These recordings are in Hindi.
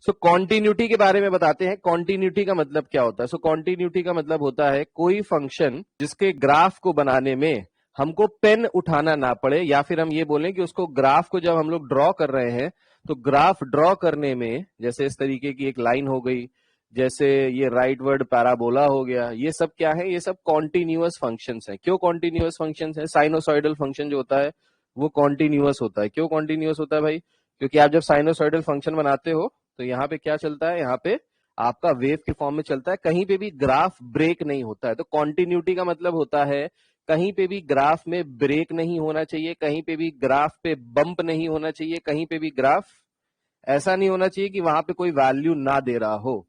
सो कॉन्टिन्यूटी के बारे में बताते हैं। कॉन्टिन्यूटी का मतलब क्या होता है? सो कॉन्टिन्यूटी का मतलब होता है कोई फंक्शन जिसके ग्राफ को बनाने में हमको पेन उठाना ना पड़े, या फिर हम ये बोलें कि उसको ग्राफ को जब हम लोग ड्रॉ कर रहे हैं तो ग्राफ ड्रॉ करने में, जैसे इस तरीके की एक लाइन हो गई, जैसे ये राइट वर्ड पैराबोला हो गया, ये सब क्या है? ये सब कॉन्टिन्यूअस फंक्शंस हैं। क्यों कॉन्टिन्यूअस फंक्शंस हैं? साइनोसॉइडल फंक्शन जो होता है वो कॉन्टिन्यूअस होता है। क्यों कॉन्टिन्यूअस होता है भाई? क्योंकि आप जब साइनोसॉइडल फंक्शन बनाते हो तो यहाँ पे क्या चलता है? यहाँ पे आपका वेव के फॉर्म में चलता है, कहीं पे भी ग्राफ ब्रेक नहीं होता है। तो कॉन्टिन्यूटी का मतलब होता है कहीं पे भी ग्राफ में ब्रेक नहीं होना चाहिए, कहीं पे भी ग्राफ पे बंप नहीं होना चाहिए, कहीं पे भी ग्राफ ऐसा नहीं होना चाहिए कि वहां पे कोई वैल्यू ना दे रहा हो।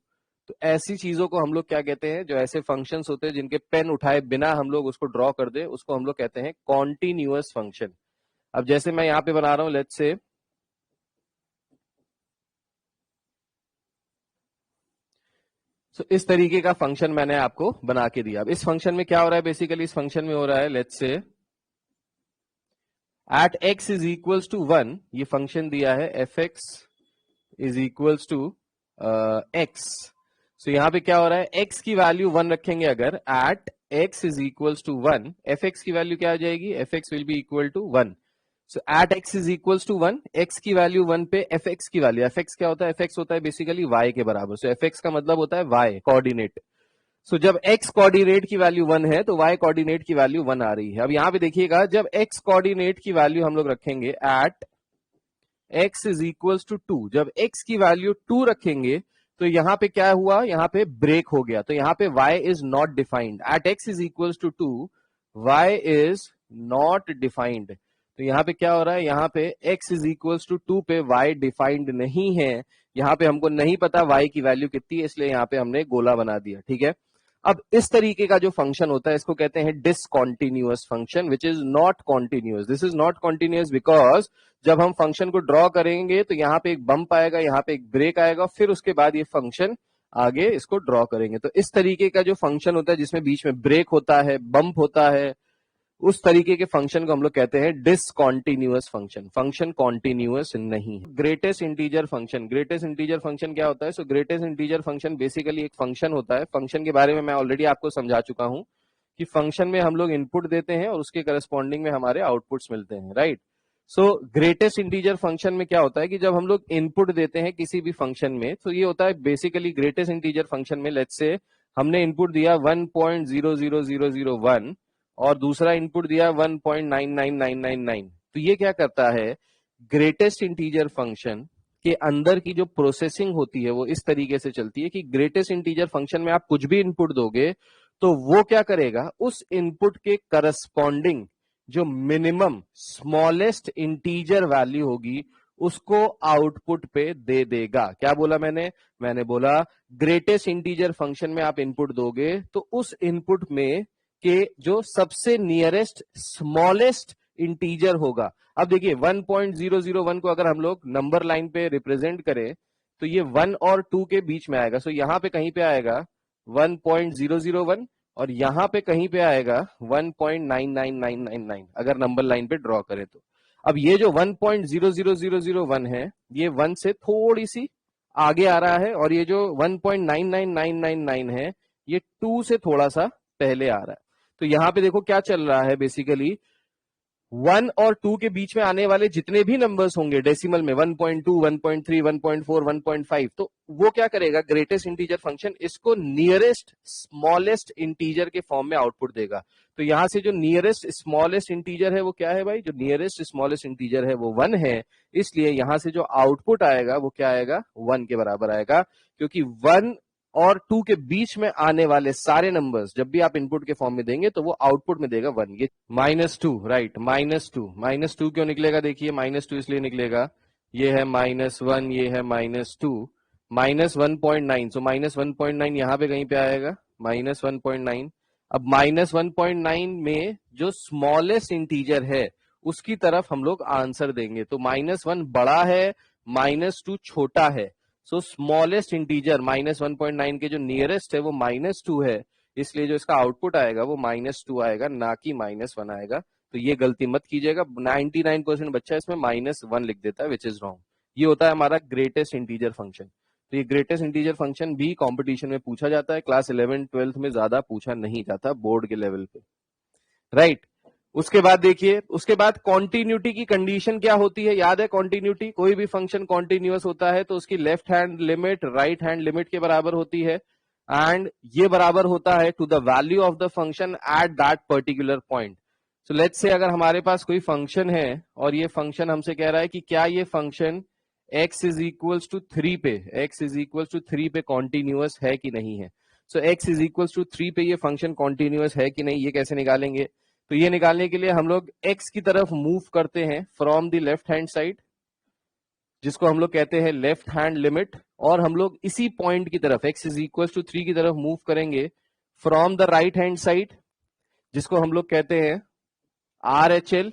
तो ऐसी चीजों को हम लोग क्या कहते हैं? जो ऐसे फंक्शंस होते हैं जिनके पेन उठाए बिना हम लोग उसको ड्रॉ कर दे, उसको हम लोग कहते हैं कॉन्टिन्यूअस फंक्शन। अब जैसे मैं यहाँ पे बना रहा हूं, लेट्स से इस तरीके का फंक्शन मैंने आपको बना के दिया। अब इस फंक्शन में क्या हो रहा है? बेसिकली इस फंक्शन में हो रहा है, let's say at x is equals to 1, ये फंक्शन दिया है F x is equals to X. So यहां पे क्या हो रहा है? एक्स की वैल्यू 1 रखेंगे अगर, at x is equals to 1, f x की वैल्यू क्या आ जाएगी? F x will be equal to 1। So at x is equals to 1, x की वैल्यू 1 पे एफ एक्स की वैल्यू, एफ एक्स क्या होता है? एफ एक्स होता है बेसिकली वाई के बराबर। सो एफ एक्स का मतलब होता है वाई कोऑर्डिनेट। सो जब x कोऑर्डिनेट की वैल्यू 1 है तो y कोऑर्डिनेट की वैल्यू 1 आ रही है। अब यहां पे देखिएगा, जब x कोऑर्डिनेट की वैल्यू हम लोग रखेंगे at x is equals to 2, जब x की वैल्यू 2 रखेंगे तो यहां पे क्या हुआ? यहां पे ब्रेक हो गया। तो यहां पे y is not defined. At x is equals to 2, y is not defined. तो यहां पे क्या हो रहा है? यहां पे x इज इक्वल्स टू 2 पे y डिफाइंड नहीं है। यहां पे हमको नहीं पता y की वैल्यू कितनी है, इसलिए यहां पे हमने गोला बना दिया। ठीक है। अब इस तरीके का जो फंक्शन होता है इसको कहते हैं discontinuous function, which is not continuous. This is not continuous because जब हम फंक्शन को ड्रॉ करेंगे तो यहाँ पे एक बम्प आएगा, यहाँ पे एक ब्रेक आएगा, फिर उसके बाद ये फंक्शन आगे इसको ड्रॉ करेंगे। तो इस तरीके का जो फंक्शन होता है जिसमें बीच में ब्रेक होता है, बम्प होता है, उस तरीके के फंक्शन को हम लोग कहते हैं डिसकॉन्टिन्यूअस फंक्शन। फंक्शन कॉन्टिन्यूअस नहीं है। Greatest integer function, greatest integer function क्या होता है? सो ग्रेटेस्ट इंटीजर फंक्शन बेसिकली एक फंक्शन होता है। फंक्शन के बारे में मैं ऑलरेडी आपको समझा चुका हूं कि फंक्शन में हम लोग इनपुट देते हैं और उसके करस्पॉन्डिंग में हमारे आउटपुट्स मिलते हैं, राइट। सो ग्रेटेस्ट इंटीजर फंक्शन में क्या होता है कि जब हम लोग इनपुट देते हैं किसी भी फंक्शन में, तो ये होता है बेसिकली ग्रेटेस्ट इंटीजर फंक्शन में, लेट्स से हमने इनपुट दिया 1.00001 और दूसरा इनपुट दिया 1.99999। तो ये क्या करता है? ग्रेटेस्ट इंटीजर फंक्शन के अंदर की जो प्रोसेसिंग होती है वो इस तरीके से चलती है कि ग्रेटेस्ट इंटीजर फंक्शन में आप कुछ भी इनपुट दोगे तो वो क्या करेगा? उस इनपुट के करस्पॉन्डिंग जो मिनिमम स्मॉलेस्ट इंटीजर वैल्यू होगी उसको आउटपुट पे दे देगा। क्या बोला मैंने? मैंने बोला ग्रेटेस्ट इंटीजर फंक्शन में आप इनपुट दोगे तो उस इनपुट में के जो सबसे नियरेस्ट स्मॉलेस्ट इंटीजर होगा। अब देखिए 1.001 को अगर हम लोग नंबर लाइन पे रिप्रेजेंट करें तो ये 1 और 2 के बीच में आएगा। सो यहां पे कहीं पे आएगा 1.001 और यहां पे कहीं पे आएगा 1.99999 अगर नंबर लाइन पे ड्रॉ करें तो। अब ये जो 1.00001 है ये 1 से थोड़ी सी आगे आ रहा है और ये जो 1.99999 है ये 2 से थोड़ा सा पहले आ रहा है। तो यहां पे देखो क्या चल रहा है, बेसिकली 1 और 2 के बीच में आने वाले जितने भी नंबर्स होंगे डेसिमल में 1.2, 1.3, 1.4, 1.5, तो वो क्या करेगा? ग्रेटेस्ट इंटीजर फंक्शन इसको नियरेस्ट स्मॉलेस्ट इंटीजर के फॉर्म में आउटपुट देगा। तो यहां से जो नियरेस्ट स्मॉलेस्ट इंटीजर है वो क्या है भाई? जो नियरेस्ट स्मॉलेस्ट इंटीजर है वो 1 है, इसलिए यहां से जो आउटपुट आएगा वो क्या आएगा? 1 के बराबर आएगा, क्योंकि 1 और 2 के बीच में आने वाले सारे नंबर्स जब भी आप इनपुट के फॉर्म में देंगे तो वो आउटपुट में देगा 1। ये -2, राइट, -2 क्यों निकलेगा? देखिए -2 इसलिए निकलेगा, ये है -1, ये है -2, -1.9, सो -1.9 यहां पे कहीं पे आएगा, -1.9। अब -1.9 में जो स्मॉलेस्ट इंटीजर है उसकी तरफ हम लोग आंसर देंगे। तो -1 बड़ा है, -2 छोटा है। सो स्मॉलेस्ट इंटीजर -1.9 के जो नियरेस्ट है वो -2 है, इसलिए जो इसका आउटपुट आएगा वो -2 आएगा, ना कि -1 आएगा। तो ये गलती मत कीजिएगा, 99% बच्चा इसमें -1 लिख देता है, विच इज रॉन्ग। ये होता है हमारा ग्रेटेस्ट इंटीजर फंक्शन। तो ये ग्रेटेस्ट इंटीजर फंक्शन भी कंपटीशन में पूछा जाता है, क्लास 11 12th में ज्यादा पूछा नहीं जाता बोर्ड के लेवल पे, राइट। उसके बाद देखिए, उसके बाद कॉन्टिन्यूटी की कंडीशन क्या होती है, याद है कॉन्टिन्यूटी, कोई भी फंक्शन कॉन्टिन्यूअस होता है तो उसकी left hand limit right hand limit के बराबर होती है, एंड ये बराबर होता है to the value of the function at that particular point. So let's say अगर हमारे पास कोई फंक्शन है और ये फंक्शन हमसे कह रहा है कि क्या ये function x is equals to 3 पे, x इज इक्वल्स टू 3 पे कॉन्टिन्यूअस है कि नहीं है। So x is equals to 3 पे ये फंक्शन कॉन्टिन्यूअस है कि नहीं, ये कैसे निकालेंगे, तो ये निकालने के लिए हम लोग x की तरफ मूव करते हैं from the left hand side, जिसको हम लोग कहते हैं लेफ्ट हैंड लिमिट, और हम लोग इसी पॉइंट की तरफ x इज इक्वल टू 3 की तरफ मूव करेंगे from the right hand side, जिसको हम लोग कहते हैं RHL,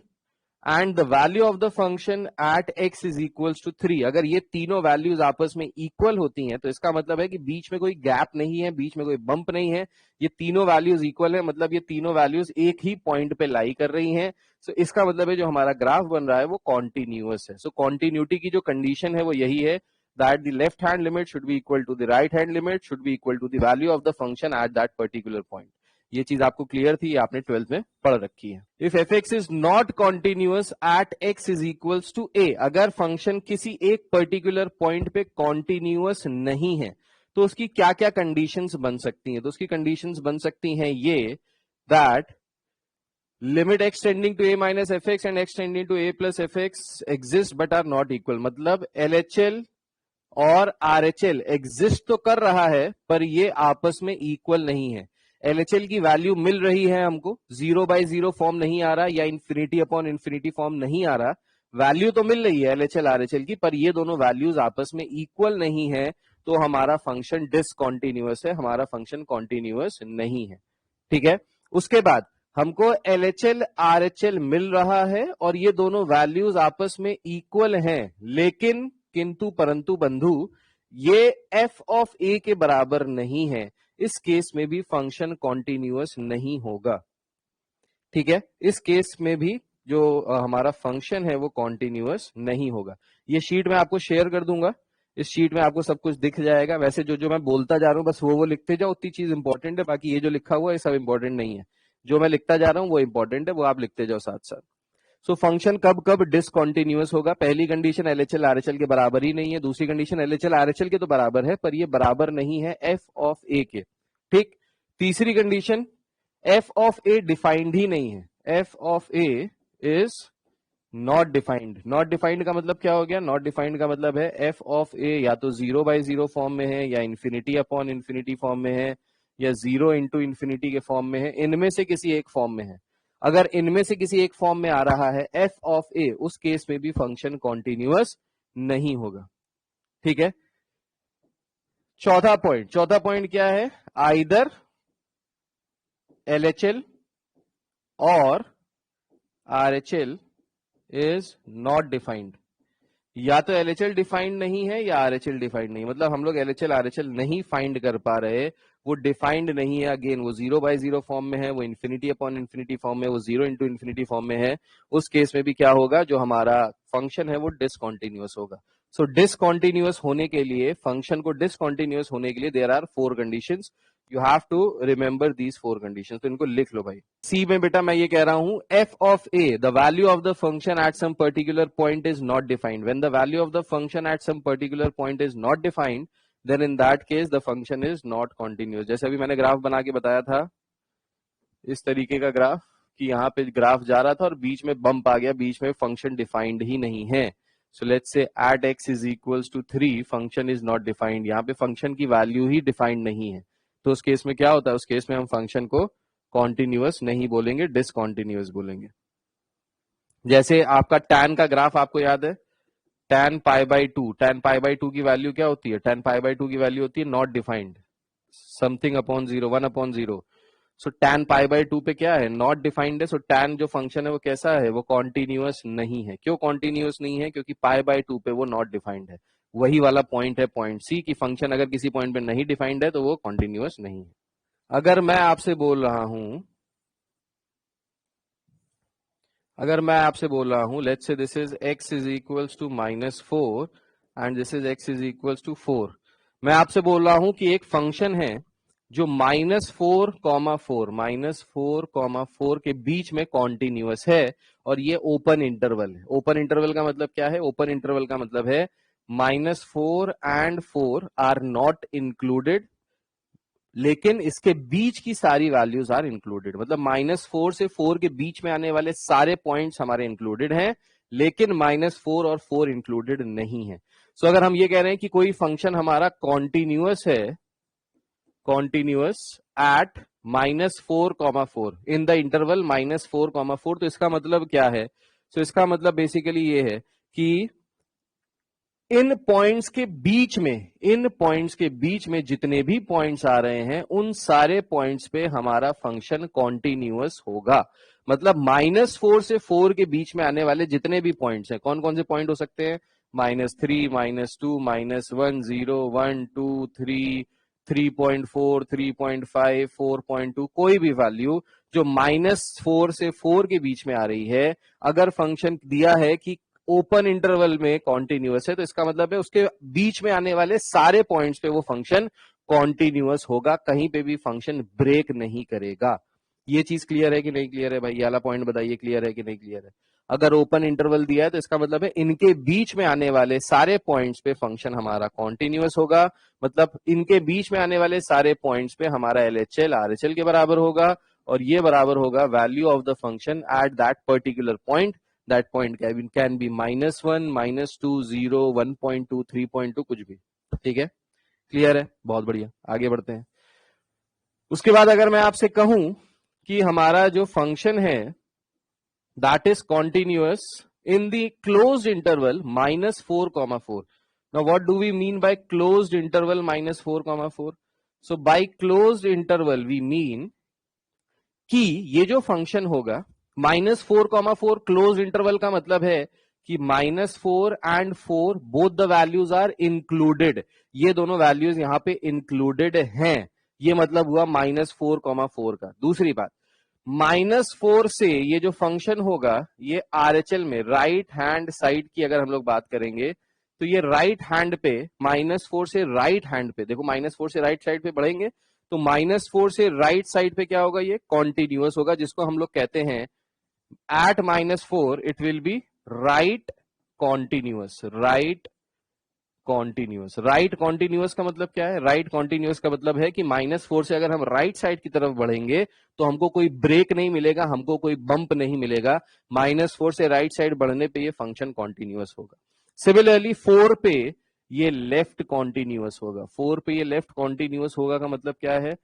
and the value of the function at x is equals to 3। अगर ये तीनों वैल्यूज आपस में इक्वल होती हैं तो इसका मतलब है कि बीच में कोई गैप नहीं है, बीच में कोई बंप नहीं है, ये तीनों वैल्यूज इक्वल है, मतलब ये तीनों वैल्यूज एक ही पॉइंट पे लाई कर रही हैं। सो इसका मतलब है जो हमारा ग्राफ बन रहा है वो कॉन्टिन्यूअस है। सो कॉन्टिन्यूटी की जो कंडीशन है वो यही है, that the left hand limit should be equal to the right hand limit should be equal to the value of the function at that particular point. ये चीज आपको क्लियर थी, आपने 12th में पढ़ रखी है। If F x is not continuous at x is equals to A, अगर फंक्शन किसी एक पर्टिकुलर पॉइंट पे कॉन्टिन्यूअस नहीं है तो उसकी क्या क्या कंडीशंस बन सकती हैं, तो उसकी कंडीशंस बन सकती हैं ये, that limit x tending to a minus F x and x tending to a plus f x exist but are not equal, मतलब LHL और RHL एग्जिस्ट तो कर रहा है पर ये आपस में इक्वल नहीं है। LHL की वैल्यू मिल रही है हमको, 0/0 फॉर्म नहीं आ रहा या इंफिनिटी अपॉन इंफिनिटी फॉर्म नहीं आ रहा, वैल्यू तो मिल रही है LHL RHL की, पर ये दोनों वैल्यूज आपस में इक्वल नहीं है, तो हमारा फंक्शन डिसकॉन्टिन्यूअस है, हमारा फंक्शन कॉन्टिन्यूअस नहीं है। ठीक है, उसके बाद हमको LHL RHL मिल रहा है और ये दोनों वैल्यूज आपस में इक्वल हैं, लेकिन किंतु परंतु बंधु ये f ऑफ a के बराबर नहीं है, इस केस में भी फंक्शन कॉन्टिन्यूअस नहीं होगा। ठीक है, इस केस में भी जो हमारा फंक्शन है वो कॉन्टिन्यूअस नहीं होगा। ये शीट मैं आपको शेयर कर दूंगा, इस शीट में आपको सब कुछ दिख जाएगा। वैसे जो जो मैं बोलता जा रहा हूँ बस वो लिखते जाओ, उतनी चीज इंपॉर्टेंट है, बाकी ये जो लिखा हुआ है सब इंपॉर्टेंट नहीं है, जो मैं लिखता जा रहा हूँ वो इंपॉर्टेंट है, वो आप लिखते जाओ साथ साथ। सो फंक्शन कब कब डिसकॉन्टिन्यूअस होगा, पहली कंडीशन LHL RHL के बराबर ही नहीं है, दूसरी कंडीशन LHL RHL के तो बराबर है पर ये बराबर नहीं है f ऑफ a के। ठीक, तीसरी condition f of a defined ही नहीं है, f of a is not defined. Not defined का मतलब क्या हो गया, नॉट डिफाइंड का मतलब है f ऑफ a या तो 0/0 फॉर्म में है या इंफिनिटी अपॉन इंफिनिटी फॉर्म में है या 0 इंटू इंफिनिटी के फॉर्म में है, इनमें से किसी एक फॉर्म में है। अगर इनमें से किसी एक फॉर्म में आ रहा है f ऑफ a, उस केस में भी फंक्शन कॉन्टिन्यूअस नहीं होगा। ठीक है, चौथा पॉइंट क्या है, आइदर LHL और RHL इज नॉट डिफाइंड, या तो LHL डिफाइंड नहीं है या RHL डिफाइंड नहीं, मतलब हम लोग LHL RHL नहीं फाइंड कर पा रहे, वो डिफाइंड नहीं है, अगेन वो 0/0 फॉर्म में है, वो इंफिनिटी अपॉन इंफिनिटी फॉर्म में, वो 0 इंटू इंफिनिटी फॉर्म में है, उस केस में भी क्या होगा, जो हमारा फंक्शन है वो डिसकॉन्टिन्यूअस होगा। सो डिसकॉन्टिन्यूअस होने के लिए, फंक्शन को डिसकॉन्टिन्यूअस होने के लिए there are 4 conditions, you have to remember these 4 conditions, तो इनको लिख लो भाई। सी में बेटा मैं ये कह रहा हूं, f of a, the value of the function at some particular point is not defined, when the value of the function at some particular point is not defined, then in that case the function is not continuous. जैसे अभी मैंने ग्राफ बना के बताया था, इस तरीके का ग्राफ, कि यहाँ पे ग्राफ जा रहा था और बीच में बम्प आ गया, बीच में फंक्शन डिफाइंड ही नहीं है। So let's say at x is equals to 3, function is not defined, यहाँ पे फंक्शन की वैल्यू ही डिफाइंड नहीं है, तो उस केस में क्या होता है, उस केस में हम फंक्शन को कॉन्टिन्यूअस नहीं बोलेंगे, डिसकॉन्टिन्यूअस बोलेंगे। जैसे आपका tan का ग्राफ आपको याद है, tan π/2, tan π/2 की वैल्यू क्या होती है, tan π/2 की वैल्यू होती है not defined, something upon 0, 1/0। So tan π/2 पे क्या है, नॉट डिफाइंड है, सो tan जो फंक्शन है वो कैसा है, वो कॉन्टिन्यूअस नहीं है। क्यों कॉन्टिन्यूअस नहीं है, क्योंकि π/2 पे वो नॉट डिफाइंड है। वही वाला पॉइंट है पॉइंट सी, की फंक्शन अगर किसी पॉइंट पे नहीं डिफाइंड है तो वो कॉन्टिन्यूअस नहीं है। अगर मैं आपसे बोल रहा हूं, let's say this is x is equals to -4 and this is x is equals to 4, मैं आपसे बोल रहा हूं कि एक फंक्शन है जो -4,4 के बीच में कॉन्टिन्यूअस है और ये ओपन इंटरवल है। ओपन इंटरवल का मतलब क्या है? ओपन इंटरवल का मतलब है -4 and 4 आर नॉट इंक्लूडेड, लेकिन इसके बीच की सारी वैल्यूज आर इंक्लूडेड। मतलब -4 से 4 के बीच में आने वाले सारे पॉइंट्स हमारे इंक्लूडेड हैं, लेकिन -4 और 4 इंक्लूडेड नहीं है। सो अगर हम ये कह रहे हैं कि कोई फंक्शन हमारा कॉन्टिन्यूअस है, continuous at -4,4 in the interval -4,4, तो इसका मतलब क्या है? सो इसका मतलब बेसिकली ये है कि इन पॉइंट्स के बीच में, इन पॉइंट्स के बीच में जितने भी पॉइंट्स आ रहे हैं उन सारे पॉइंट्स पे हमारा फंक्शन कॉन्टिन्यूअस होगा। मतलब -4 से 4 के बीच में आने वाले जितने भी पॉइंट्स हैं, कौन कौन से पॉइंट हो सकते हैं? -3, -2, -1, 0, 1, 2, 3, 3.4, 3.5, 4.2, कोई भी वैल्यू जो -4 से 4 के बीच में आ रही है, अगर फंक्शन दिया है कि ओपन इंटरवल में कॉन्टिन्यूअस है, तो इसका मतलब है उसके बीच में आने वाले सारे पॉइंट्स पे वो फंक्शन कॉन्टिन्यूअस होगा, कहीं पे भी फंक्शन ब्रेक नहीं करेगा। ये चीज क्लियर है कि नहीं क्लियर है भाई? ये वाला पॉइंट बताइए, क्लियर है कि नहीं क्लियर है? अगर ओपन इंटरवल दिया है तो इसका मतलब है इनके बीच में आने वाले सारे पॉइंट्स पे फंक्शन हमारा कॉन्टिन्यूअस होगा। मतलब इनके बीच में आने वाले सारे पॉइंट्स पे हमारा एलएचएल आरएचएल के बराबर होगा, और ये बराबर होगा value of the function at that particular point. That point can be -1, -2, 0, 1.2, 3.2, कुछ भी। ठीक है, क्लियर है? बहुत बढ़िया, आगे बढ़ते हैं। उसके बाद अगर मैं आपसे कहूं कि हमारा जो फंक्शन है that is continuous in the closed interval -4,4। Now what do we mean by closed interval -4,4? So by closed interval we mean कि ये जो फंक्शन होगा -4,4 क्लोज इंटरवल का मतलब है कि -4 and 4 both the values are included. ये दोनों वैल्यूज यहां पे इंक्लूडेड हैं, ये मतलब हुआ -4,4 का। दूसरी बात, -4 से ये जो फंक्शन होगा ये आरएचएल में राइट हैंड साइड की अगर हम लोग बात करेंगे तो ये राइट हैंड पे -4 से राइट हैंड पे, देखो -4 से राइट साइड पे बढ़ेंगे तो -4 से राइट साइड पे क्या होगा? ये कॉन्टिन्यूअस होगा, जिसको हम लोग कहते हैं at -4 it will be right continuous. Right continuous, right continuous का मतलब क्या है? राइट कॉन्टिन्यूअस का मतलब है कि -4 से अगर हम राइट साइड की तरफ बढ़ेंगे तो हमको कोई ब्रेक नहीं मिलेगा, हमको कोई बंप नहीं मिलेगा। -4 से राइट साइड बढ़ने पे ये फंक्शन कॉन्टिन्यूअस होगा। सिमिलरली 4 पे ये लेफ्ट कॉन्टिन्यूअस होगा। 4 पे ये लेफ्ट कॉन्टिन्यूअस होगा का मतलब क्या है?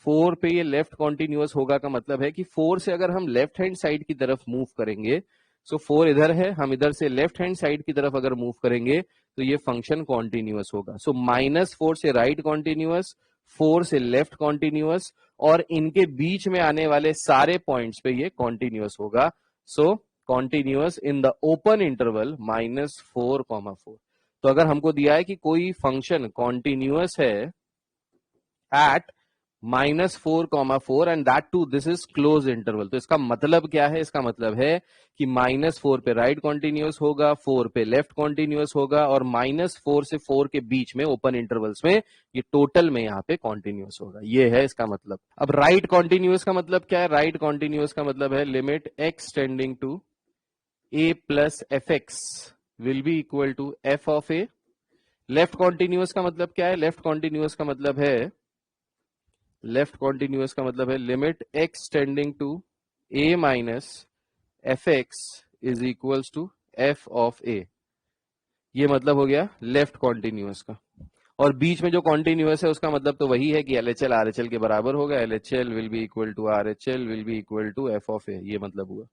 4 पे ये लेफ्ट कॉन्टिन्यूअस होगा का मतलब है कि 4 से अगर हम लेफ्ट हैंड साइड की तरफ मूव करेंगे, सो 4 इधर है, हम इधर से लेफ्ट हैंड साइड की तरफ अगर मूव करेंगे तो ये फंक्शन कॉन्टिन्यूअस होगा। सो -4 से राइट कॉन्टिन्यूअस, 4 से लेफ्ट कॉन्टिन्यूअस, और इनके बीच में आने वाले सारे पॉइंट्स पे ये कॉन्टिन्यूअस होगा। So continuous in the open interval -4,4। तो अगर हमको दिया है कि कोई फंक्शन कॉन्टिन्यूअस है at -4,4 and that too this is close interval, तो इसका मतलब क्या है? इसका मतलब है कि -4 पे राइट कॉन्टिन्यूअस होगा, 4 पे लेफ्ट कॉन्टिन्यूअस होगा, और -4 से 4 के बीच में ओपन इंटरवल्स में ये टोटल में यहाँ पे कॉन्टिन्यूअस होगा। ये है इसका मतलब। अब राइट कॉन्टिन्यूअस का मतलब क्या है? राइट कॉन्टिन्यूअस का मतलब है limit x tending to a plus f x will be equal to F of a. Left continuous का मतलब क्या है? लेफ्ट कॉन्टिन्यूअस का मतलब है, लेफ्ट कॉन्टिन्यूअस का मतलब है limit x tending to a minus F x is equals to F of A. ये मतलब हो गया लेफ्ट कॉन्टिन्यूअस का। और बीच में जो कॉन्टिन्यूअस है उसका मतलब तो वही है कि एलएचएल आरएचएल के बराबर होगा। LHL will be equal to RHL will be equal to F of A, ये मतलब हुआ।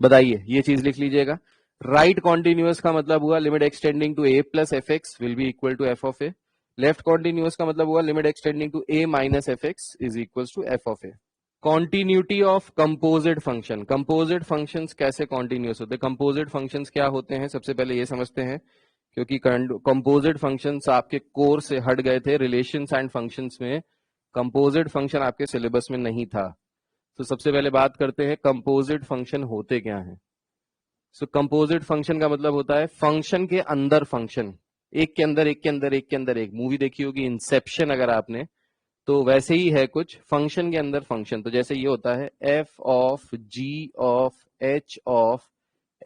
बताइए, ये चीज लिख लीजिएगा। राइट कॉन्टिन्यूअस का मतलब हुआ limit x tending to a plus f x will be equal to F of a. Left continuous का मतलब हुआ limit x tending to a minus F x is equal to F of a. Continuity of composite function. Composite functions कैसे कॉन्टिन्यूअस होते हैं? कंपोजिट फंक्शंस क्या होते हैं सबसे पहले ये समझते हैं, क्योंकि कंपोजिट फंक्शंस आपके कोर्स से हट गए थे। रिलेशंस एंड फंक्शंस में कंपोजिट फंक्शन आपके सिलेबस में नहीं था। तो सबसे पहले बात करते हैं कंपोजिट फंक्शन होते क्या हैं। सो कंपोजिट फंक्शन का मतलब होता है फंक्शन के अंदर फंक्शन। एक के अंदर एक के अंदर एक के अंदर एक। मूवी देखी होगी इंसेप्शन अगर आपने, तो वैसे ही है कुछ फंक्शन के अंदर फंक्शन। तो जैसे ये होता है f of g of h of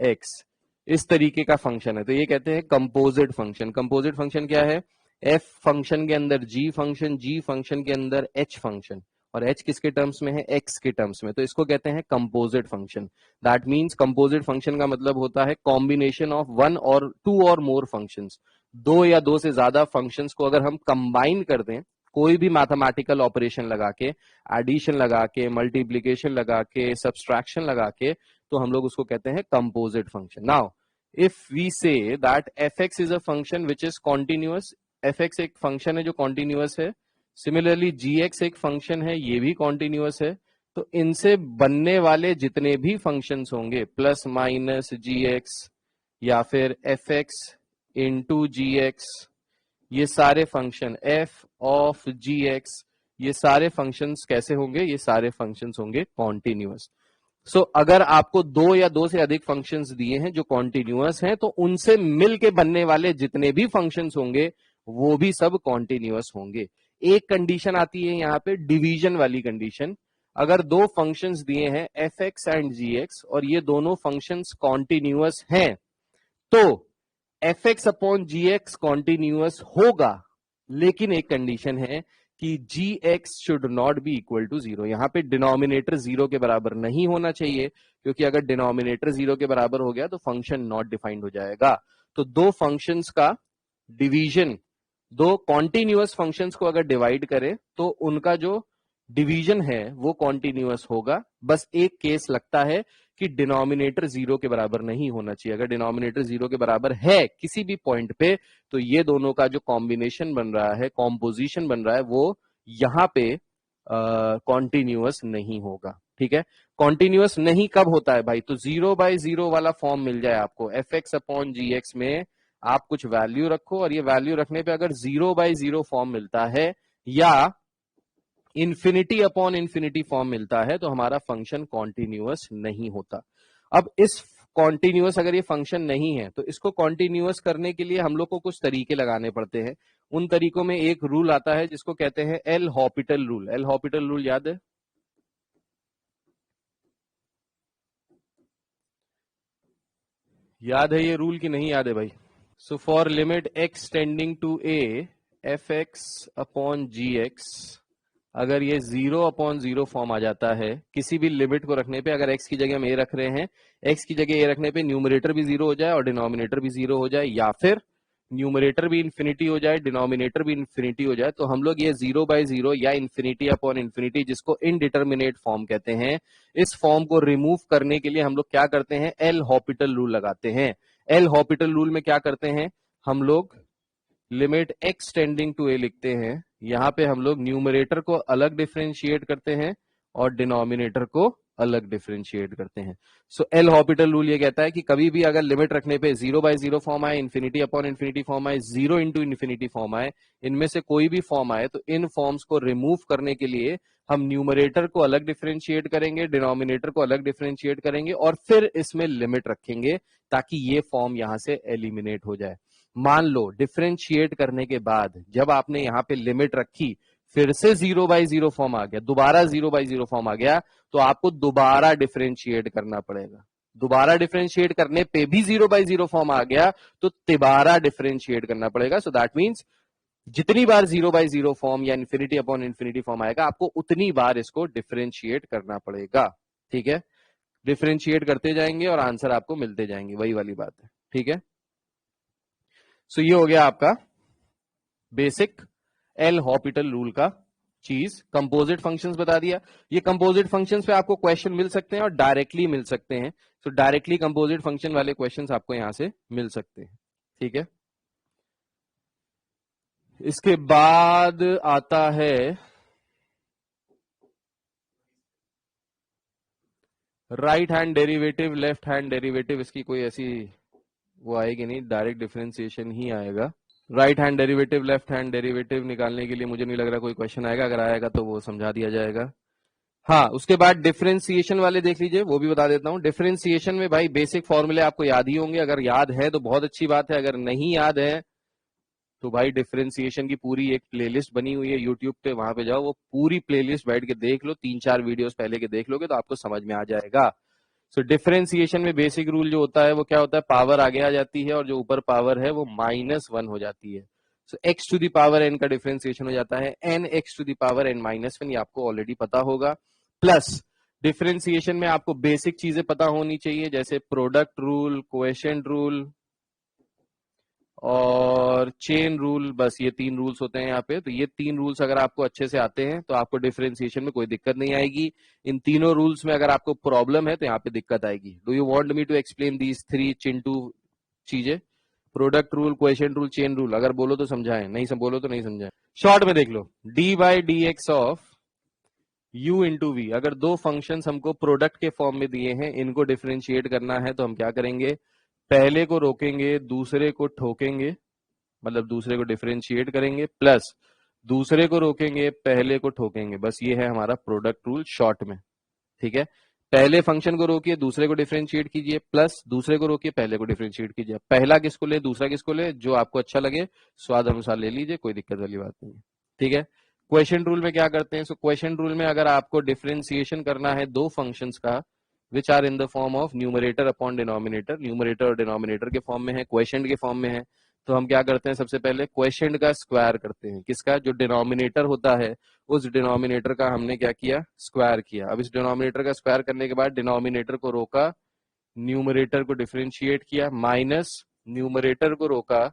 x, इस तरीके का फंक्शन है, तो ये कहते हैं कंपोजिट फंक्शन। कंपोजिट फंक्शन क्या है? एफ फंक्शन के अंदर जी फंक्शन, जी फंक्शन के अंदर एच फंक्शन, और एच किसके टर्म्स में है? एक्स के टर्म्स में, तो इसको कहते हैं composite function. That means composite function का मतलब होता है कॉम्बिनेशन ऑफ वन और टू और मोर फंक्शंस। दो या दो से ज्यादा फंक्शंस को अगर हम कंबाइन कर दें, कोई भी मैथमेटिकल ऑपरेशन लगा के, एडिशन लगा के, मल्टीप्लीकेशन लगा के, सब्सट्रैक्शन लगा के, तो हम लोग उसको कहते हैं composite function. Now if we say that f x is a function which is continuous, f x एक फंक्शन है जो कॉन्टिन्यूअस है, सिमिलरली जी एक्स एक फंक्शन है, ये भी कॉन्टिन्यूअस है, तो इनसे बनने वाले जितने भी फंक्शंस होंगे, प्लस माइनस जी एक्स या फिर f x into g x, ये सारे function f of g x, ये सारे फंक्शंस कैसे होंगे? ये सारे फंक्शंस होंगे कॉन्टिन्यूअस। सो अगर आपको दो या दो से अधिक फंक्शंस दिए हैं जो कॉन्टिन्यूअस हैं, तो उनसे मिल के बनने वाले जितने भी फंक्शंस होंगे वो भी सब कॉन्टिन्यूअस होंगे। एक कंडीशन आती है यहाँ पे, डिवीजन वाली कंडीशन। अगर दो फंक्शंस दिए हैं F x and ji x और ये दोनों फंक्शंस कॉन्टिन्यूअस हैं, तो एफ एक्स अपॉन जी एक्स कॉन्टिन्यूअस होगा, लेकिन एक कंडीशन है कि G X should not be equal to zero. यहां पे डिनोमिनेटर जीरो के बराबर नहीं होना चाहिए, क्योंकि अगर डिनोमिनेटर जीरो के बराबर हो गया तो फंक्शन नॉट डिफाइंड हो जाएगा। तो दो फंक्शंस का डिवीजन, दो कॉन्टिन्यूअस फंक्शंस को अगर डिवाइड करें तो उनका जो डिवीजन है वो कॉन्टिन्यूअस होगा। बस एक केस लगता है कि डिनोमिनेटर जीरो के बराबर नहीं होना चाहिए। अगर डिनोमिनेटर जीरो के बराबर है किसी भी पॉइंट पे, तो ये दोनों का जो कॉम्बिनेशन बन रहा है, कॉम्पोजिशन बन रहा है, वो यहां पे कॉन्टिन्यूअस नहीं होगा। ठीक है, कॉन्टिन्यूअस नहीं कब होता है भाई? तो जीरो बाय जीरो वाला फॉर्म मिल जाए आपको, एफ एक्स अपॉन जी एक्स में आप कुछ वैल्यू रखो और ये वैल्यू रखने पे अगर जीरो बाय जीरो फॉर्म मिलता है या इंफिनिटी अपॉन इंफिनिटी फॉर्म मिलता है, तो हमारा फंक्शन कॉन्टिन्यूअस नहीं होता। अब इस कॉन्टिन्यूअस अगर ये फंक्शन नहीं है, तो इसको कॉन्टिन्यूअस करने के लिए हम लोग को कुछ तरीके लगाने पड़ते हैं। उन तरीकों में एक रूल आता है जिसको कहते हैं L Hôpital rule. L Hôpital rule याद है? याद है ये रूल कि नहीं याद है भाई? So for limit x tending to a f x upon ji x, अगर ये जीरो अपॉन जीरो फॉर्म आ जाता है किसी भी लिमिट को रखने पे, अगर x की जगह हम a रख रहे हैं, x की जगह a रखने पे न्यूमरेटर भी जीरो हो जाए और डिनोमिनेटर भी जीरो हो जाए, या फिर न्यूमरेटर भी इंफिनिटी हो जाए, डिनोमिनेटर भी इंफिनिटी हो जाए, तो हम लोग ये जीरो बाय जीरो या इंफिनिटी अपॉन इंफिनिटी, जिसको इनडिटर्मिनेट फॉर्म कहते हैं, इस फॉर्म को रिमूव करने के लिए हम लोग क्या करते हैं? एल हॉपिटल रूल लगाते हैं। एल हॉपिटल रूल में क्या करते हैं हम लोग? लिमिट एक्स टेंडिंग टू ए लिखते हैं, यहां पे हम लोग न्यूमरेटर को अलग डिफरेंशिएट करते हैं और डिनोमिनेटर को अलग डिफरेंशिएट करते हैं। सो एल हॉपिटल रूल ये कहता है कि कभी भी अगर लिमिट रखने पे जीरो बाय जीरो फॉर्म आए, इंफिनिटी अपॉन इंफिनिटी फॉर्म आए, जीरो इंटू इंफिनिटी फॉर्म आए, इनमें से कोई भी फॉर्म आए, तो इन फॉर्म्स को रिमूव करने के लिए हम न्यूमरेटर को अलग डिफरेंशिएट करेंगे, डिनोमिनेटर को अलग डिफरेंशिएट करेंगे और फिर इसमें लिमिट रखेंगे ताकि ये फॉर्म यहां से एलिमिनेट हो जाए। मान लो डिफरेंशिएट करने के बाद जब आपने यहां पे लिमिट रखी, फिर से जीरो बाय जीरो फॉर्म आ गया, दोबारा जीरो बाय जीरो फॉर्म आ गया, तो आपको दोबारा डिफरेंशिएट करना पड़ेगा। दोबारा डिफरेंशिएट करने पे भी जीरो बाय जीरो फॉर्म आ गया तो तिबारा डिफरेंशिएट करना पड़ेगा। सो दैट मीन्स जितनी बार जीरो बाय जीरो फॉर्म या इन्फिनिटी अपॉन इन्फिनिटी फॉर्म आएगा, आपको उतनी बार इसको डिफरेंशिएट करना पड़ेगा। ठीक है, डिफरेंशिएट करते जाएंगे और आंसर आपको मिलते जाएंगे, वही वाली बात है। ठीक है, सो ये हो गया आपका बेसिक एल हॉपिटल रूल का चीज। कंपोजिट फंक्शंस बता दिया। ये कंपोजिट फंक्शंस पे आपको क्वेश्चन मिल सकते हैं और डायरेक्टली मिल सकते हैं। तो डायरेक्टली कंपोजिट फंक्शन वाले क्वेश्चंस आपको यहां से मिल सकते हैं। ठीक है, इसके बाद आता है right hand derivative, left hand derivative. इसकी कोई ऐसी वो आएगी नहीं, डायरेक्ट डिफरेंशिएशन ही आएगा। Right hand derivative, left hand derivative निकालने के लिए मुझे नहीं लग रहा कोई क्वेश्चन आएगा, अगर आएगा तो वो समझा दिया जाएगा। हाँ, उसके बाद डिफरेंशिएशन वाले देख लीजिए, वो भी बता देता हूं। डिफरेंशिएशन में भाई बेसिक फॉर्मूले आपको याद ही होंगे, अगर याद है तो बहुत अच्छी बात है, अगर नहीं याद है तो भाई डिफरेंशिएशन की पूरी एक प्लेलिस्ट बनी हुई है यूट्यूब पे, वहां पे जाओ, वो पूरी प्लेलिस्ट बैठ के देख लो, 3-4 वीडियोस पहले के देख लोगे तो आपको समझ में आ जाएगा। सो डिफरेंशिएशन में बेसिक रूल जो होता है वो क्या होता है, पावर आगे आ जाती है और जो ऊपर पावर है वो -1 हो जाती है। So x to the power n का डिफरेंशिएशन हो जाता है n x to the power n -1, ये आपको ऑलरेडी पता होगा। प्लस डिफरेंशिएशन में आपको बेसिक चीजें पता होनी चाहिए, जैसे प्रोडक्ट रूल, क्वोशिएंट रूल और चेन रूल, बस ये 3 रूल्स होते हैं यहाँ पे। तो ये 3 रूल्स अगर आपको अच्छे से आते हैं तो आपको डिफरेंशिएशन में कोई दिक्कत नहीं आएगी। इन तीनों रूल्स में अगर आपको प्रॉब्लम है तो यहाँ पे दिक्कत आएगी। Do you want me to explain these 3 चिंटू चीजें, product rule, quotient rule, chain rule? अगर बोलो तो समझाएं, नहीं बोलो तो नहीं समझाएं। शॉर्ट में देख लो, D by D X of u into V. अगर दो फंक्शंस हमको प्रोडक्ट के फॉर्म में दिए हैं, इनको डिफरेंशिएट करना है तो हम क्या करेंगे, पहले को रोकेंगे, दूसरे को ठोकेंगे, मतलब दूसरे को डिफरेंशिएट करेंगे, प्लस दूसरे को रोकेंगे, पहले को ठोकेंगे। बस ये है हमारा प्रोडक्ट रूल शॉर्ट में। ठीक है, पहले फंक्शन को रोकिए, दूसरे को डिफरेंशिएट कीजिए, प्लस दूसरे को रोकिए, पहले को डिफरेंशिएट कीजिए। पहला किसको ले, दूसरा किसको ले, जो आपको अच्छा लगे स्वाद अनुसार ले लीजिए, कोई दिक्कत वाली बात नहीं है। ठीक है, क्वेश्चन रूल में क्या करते हैं, सो क्वेश्चन रूल में अगर आपको डिफरेंशिएशन करना है दो फंक्शंस का which are in the form of numerator upon denominator, numerator और डिनोमिनेटर के फॉर्म में है, क्वेश्चन के फॉर्म में है, तो हम क्या करते हैं, सबसे पहले क्वेश्चन का स्क्वायर करते हैं। किसका, जो डिनोमिनेटर होता है उस डिनोमिनेटर का हमने क्या किया, स्क्वायर किया। अब इस डिनोमिनेटर का स्क्वायर करने के बाद डिनोमिनेटर को रोका, न्यूमरेटर को डिफरेंशिएट किया, माइनस न्यूमरेटर को रोका,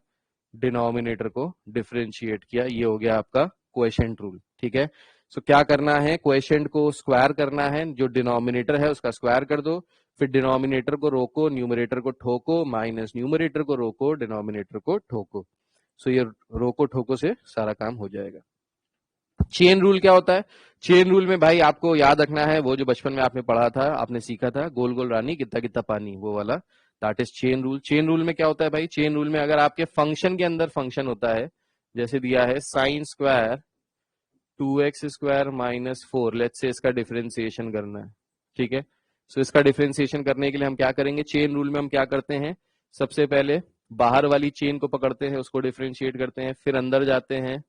डिनोमिनेटर को डिफरेंशिएट किया। ये हो गया आपका क्वोशिएंट रूल। ठीक है, सो क्या करना है, क्वोशिएंट को स्क्वायर करना है, जो डिनोमिनेटर है उसका स्क्वायर कर दो, फिर डिनोमिनेटर को रोको, न्यूमरेटर को ठोको, माइनस न्यूमरेटर को रोको, डिनोमिनेटर को ठोको। सो ये रोको ठोको से सारा काम हो जाएगा। चेन रूल क्या होता है, चेन रूल में भाई आपको याद रखना है वो जो बचपन में आपने पढ़ा था, आपने सीखा था, गोल गोल रानी कितना कितना पानी, वो वाला, that is chain rule. Chain rule में क्या होता है भाई, चेन रूल में अगर आपके फंक्शन के अंदर फंक्शन होता है, जैसे दिया है sine square 2x square -4, let's say इसका डिफरेंशिएशन करना है। ठीक है, सो इसका डिफरेंशिएशन करने के लिए हम क्या करेंगे, चेन रूल में हम क्या करते हैं, सबसे पहले बाहर वाली चेन को पकड़ते हैं, उसको डिफरेंशिएट करते हैं, फिर अंदर जाते हैं,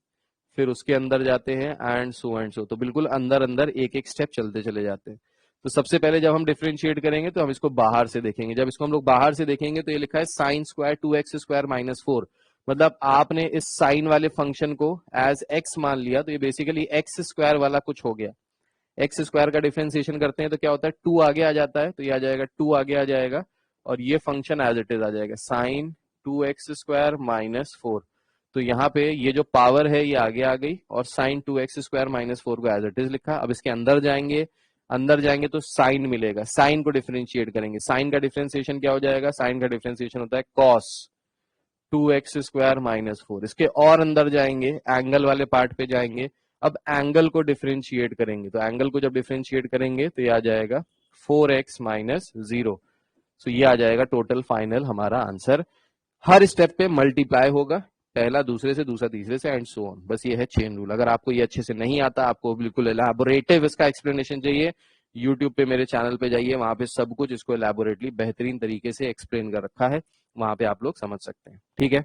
फिर उसके अंदर जाते हैं, एंड सो, तो बिल्कुल अंदर अंदर एक एक स्टेप चलते चले जाते हैं। तो सबसे पहले जब हम डिफरेंशिएट करेंगे तो हम इसको बाहर से देखेंगे, जब इसको हम लोग बाहर से देखेंगे तो ये लिखा है साइन स्क्वायर 2x स्क्वायर -4, मतलब आपने इस साइन वाले फंक्शन को एज x मान लिया, तो ये बेसिकली x स्क्वायर वाला कुछ हो गया। x स्क्वायर का डिफरेंशिएशन करते हैं तो क्या होता है, 2 आगे आ जाता है, तो ये आ जाएगा 2 आगे आ जाएगा, और ये फंक्शन एज इट इज आ जाएगा साइन 2x स्क्वायर -4। तो यहाँ पे ये जो पावर है ये आगे आ गई, और साइन 2x स्क्वायर -4 को एज इट इज लिखा। अब इसके अंदर जाएंगे, अंदर जाएंगे तो साइन मिलेगा, साइन को डिफरेंशिएट करेंगे, साइन का डिफरेंशिएशन क्या हो जाएगा, साइन का डिफरेंशिएशन होता है कॉस 2x स्क्वायर -4। इसके और अंदर जाएंगे, एंगल वाले पार्ट पे जाएंगे, अब एंगल को डिफरेंशिएट करेंगे, तो एंगल को जब डिफरेंशिएट करेंगे तो ये आ जाएगा 4x -0। सो ये आ जाएगा टोटल फाइनल हमारा आंसर। हर स्टेप पे मल्टीप्लाई होगा, पहला दूसरे से, दूसरा तीसरे से, एंड सो ऑन। बस ये है चेन रूल। अगर आपको ये अच्छे से नहीं आता, आपको बिल्कुल एलैबोरेटिव इसका एक्सप्लेनेशन चाहिए, यूट्यूब पे मेरे चैनल पे जाइए, वहां पे सब कुछ इसको एलैबोरेटली बेहतरीन तरीके से एक्सप्लेन कर रखा है, वहां पे आप लोग समझ सकते हैं। ठीक है,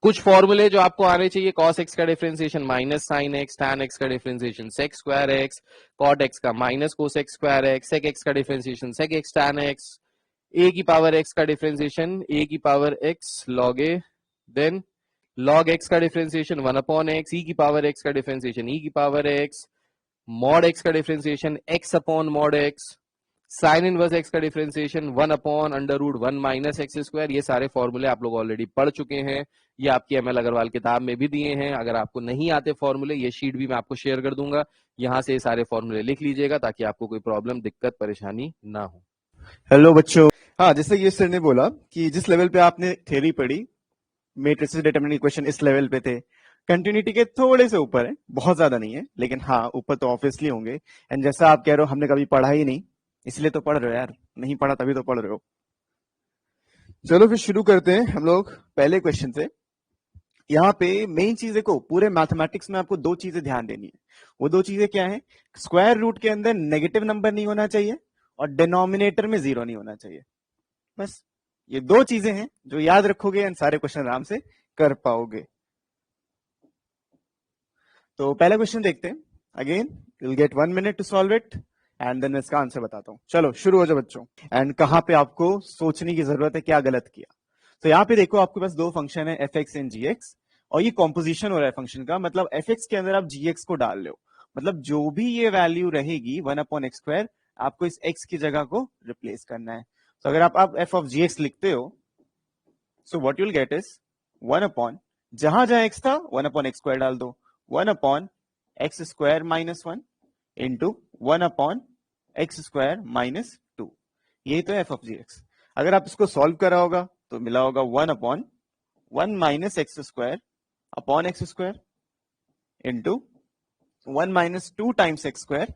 कुछ फॉर्मूले जो आपको आने चाहिए, cos x का differentiation minus sine x, tan x का differentiation sec square x, cot x का minus cos x square x, sec x का differentiation sec x tan x, a की पावर x का डिफरेंशिएशन a की power x log a, then log x का डिफरेंशिएशन 1 अपॉन x, e की पावर x का डिफरेंशिएशन e की पावर x, mod x का differentiation x upon mod x, sine inverse x का differentiation 1 upon under root 1 minus x square. ये सारे फॉर्मूले आप लोग ऑलरेडी पढ़ चुके हैं, ये आपकी ML अग्रवाल किताब में भी दिए हैं। अगर आपको नहीं आते फॉर्मूले, ये शीट भी मैं आपको शेयर कर दूंगा, यहाँ से ये सारे फॉर्मूले लिख लीजिएगा ताकि आपको कोई प्रॉब्लम, दिक्कत, परेशानी ना हो। हेलो बच्चों, हाँ, जैसे ये सर ने बोला कि जिस लेवल पे आपने थ्योरी पढ़ी, मैट्रिसेस डिटरमिनेंट इक्वेशन इस लेवल पे थे, कंटिन्यूटी के थोड़े से ऊपर है, बहुत ज्यादा नहीं है, लेकिन हाँ ऊपर तो ऑब्वियसली होंगे। एंड जैसा आप कह रहे हो हमने कभी पढ़ा ही नहीं, इसलिए तो पढ़ रहे हो यार, नहीं पढ़ा तभी तो पढ़ रहे हो। चलो फिर शुरू करते हैं हम लोग पहले क्वेश्चन से। यहाँ पे मेन चीज देखो, पूरे मैथमेटिक्स में आपको दो चीजें ध्यान देनी है। वो दो चीजें क्या है, स्क्वायर रूट के अंदर नेगेटिव नंबर नहीं होना चाहिए और डिनोमिनेटर में 0 नहीं होना चाहिए। बस ये दो चीजें हैं जो याद रखोगे एंड सारे क्वेश्चन आराम से कर पाओगे। तो पहला क्वेश्चन देखते हैं। Again you'll get 1 minute to solve it and then इसका आंसर बताता हूं। चलो शुरू हो जाओ बच्चों। एंड कहां पे आपको सोचने की जरूरत है, क्या गलत किया। तो यहाँ पे देखो आपके पास दो फंक्शन है F x and ji x, और ये कॉम्पोजिशन हो रहा है फंक्शन का, मतलब एफ एक्स के अंदर आप जी एक्स को डाल रहे हो, मतलब जो भी ये वैल्यू रहेगी 1/x², आपको इस x की जगह को रिप्लेस करना है। तो अगर आप एफ ऑफ जी एक्स लिखते हो, so what you'll get is 1 जहां जहां x था 1/x² डाल दो, 1/x² -1 इंटू 1/x² -2, यही तो एफ ऑफ जी एक्स। अगर आप इसको सॉल्व करा होगा तो मिला होगा 1/1 -x² upon x² into 1 -2 times x²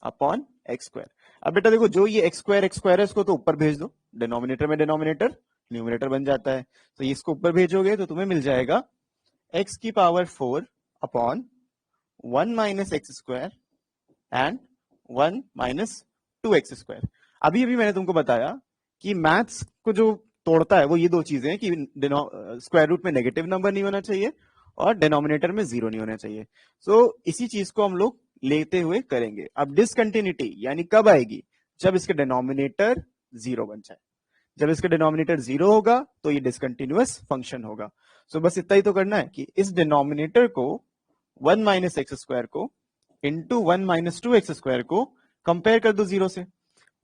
upon x²। अब बेटा देखो, जो ये x² है इसको तो ऊपर भेज दो, डिनोमिनेटर में डिनोमिनेटर न्यूमिनेटर बन जाता है, तो इसको ऊपर भेजोगे तो तुम्हें मिल जाएगा x⁴ upon 1 -x² and 1 -2x²। अभी अभी मैंने तुमको बताया कि मैथ्स को जो तोड़ता है वो ये दो चीजें हैं कि स्क्वायर रूट में नेगेटिव नंबर नहीं होना चाहिए और डिनोमिनेटर में 0 नहीं होना चाहिए। सो इसी चीज को हम लोग लेते हुए करेंगे। अब डिसकंटिन्यूटी यानी कब आएगी, जब इसके डिनोमिनेटर 0 बन जाए। जब इसका डिनोमिनेटर 0 होगा तो ये डिसकंटिन्यूअस फंक्शन होगा। सो बस इतना ही तो करना है कि इस डिनोमिनेटर को 1 -x² को इंटू 1 -2x² को कंपेयर कर दो 0 से।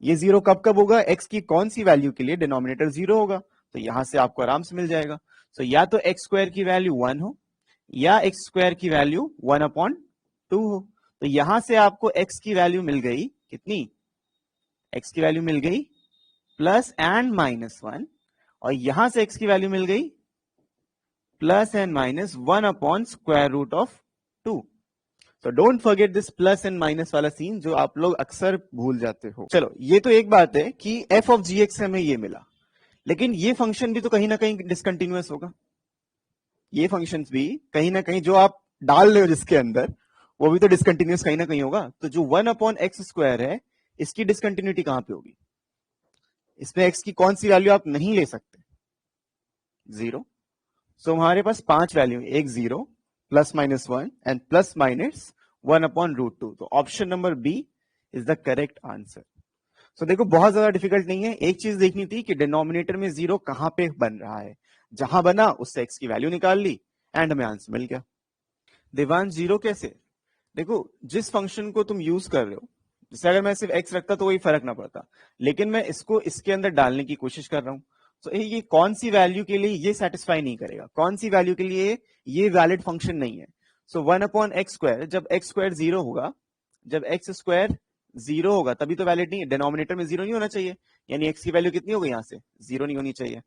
ये 0 कब कब होगा, x की कौन सी वैल्यू के लिए डिनोमिनेटर 0 होगा, तो यहां से आपको आराम से मिल जाएगा। सो या तो x² की वैल्यू 1 हो या x² की वैल्यू 1/2 हो। तो यहां से आपको x की वैल्यू मिल गई कितनी, x की वैल्यू मिल गई प्लस एंड -1, और यहां से x की वैल्यू मिल गई प्लस एंड -1/√2। तो don't forget this plus and minus वाला सीन जो आप लोग अक्सर भूल जाते हो। चलो ये तो एक बात है कि एफ ऑफ जी एक्स हमें ये मिला, लेकिन ये फंक्शन भी तो कहीं ना कहीं डिसकंटिन्यूअस होगा। ये फंक्शन भी कहीं ना कहीं जो आप डाल रहे हो जिसके अंदर, वो भी तो डिसकंटिन्यूअस कहीं ना कहीं होगा। तो जो 1/x² है इसकी डिसकंटिन्यूटी कहां पे होगी, इसमें x की कौन सी वैल्यू आप नहीं ले सकते, 0। सो हमारे पास 5 वैल्यू, एक 0 +-1 एंड +-1/√2। तो option number B is the correct answer. So देखो बहुत ज्यादा डिफिकल्ट नहीं है, एक चीज देखनी थी कि डिनोमिनेटर में 0 कहां पे बन रहा है, जहां बना उससे x की वैल्यू निकाल ली एंड हमें आंसर मिल गया। देवांश 0 कैसे, देखो जिस फंक्शन को तुम यूज कर रहे हो, जैसे अगर मैं सिर्फ x रखता तो कोई फर्क ना पड़ता, लेकिन मैं इसको इसके अंदर डालने की कोशिश कर रहा हूं, तो ये कौन सी वैल्यू के लिए ये सेटिस्फाई नहीं करेगा, कौन सी वैल्यू के लिए ये वैलिड फंक्शन नहीं है। सो 1/x², जब x² 0 होगा, जब x² 0 होगा तभी तो वैलिड नहीं है, डिनोमिनेटर में 0 नहीं होना चाहिए, यानी x की वैल्यू कितनी हो गई, यहां से 0 नहीं होनी चाहिए।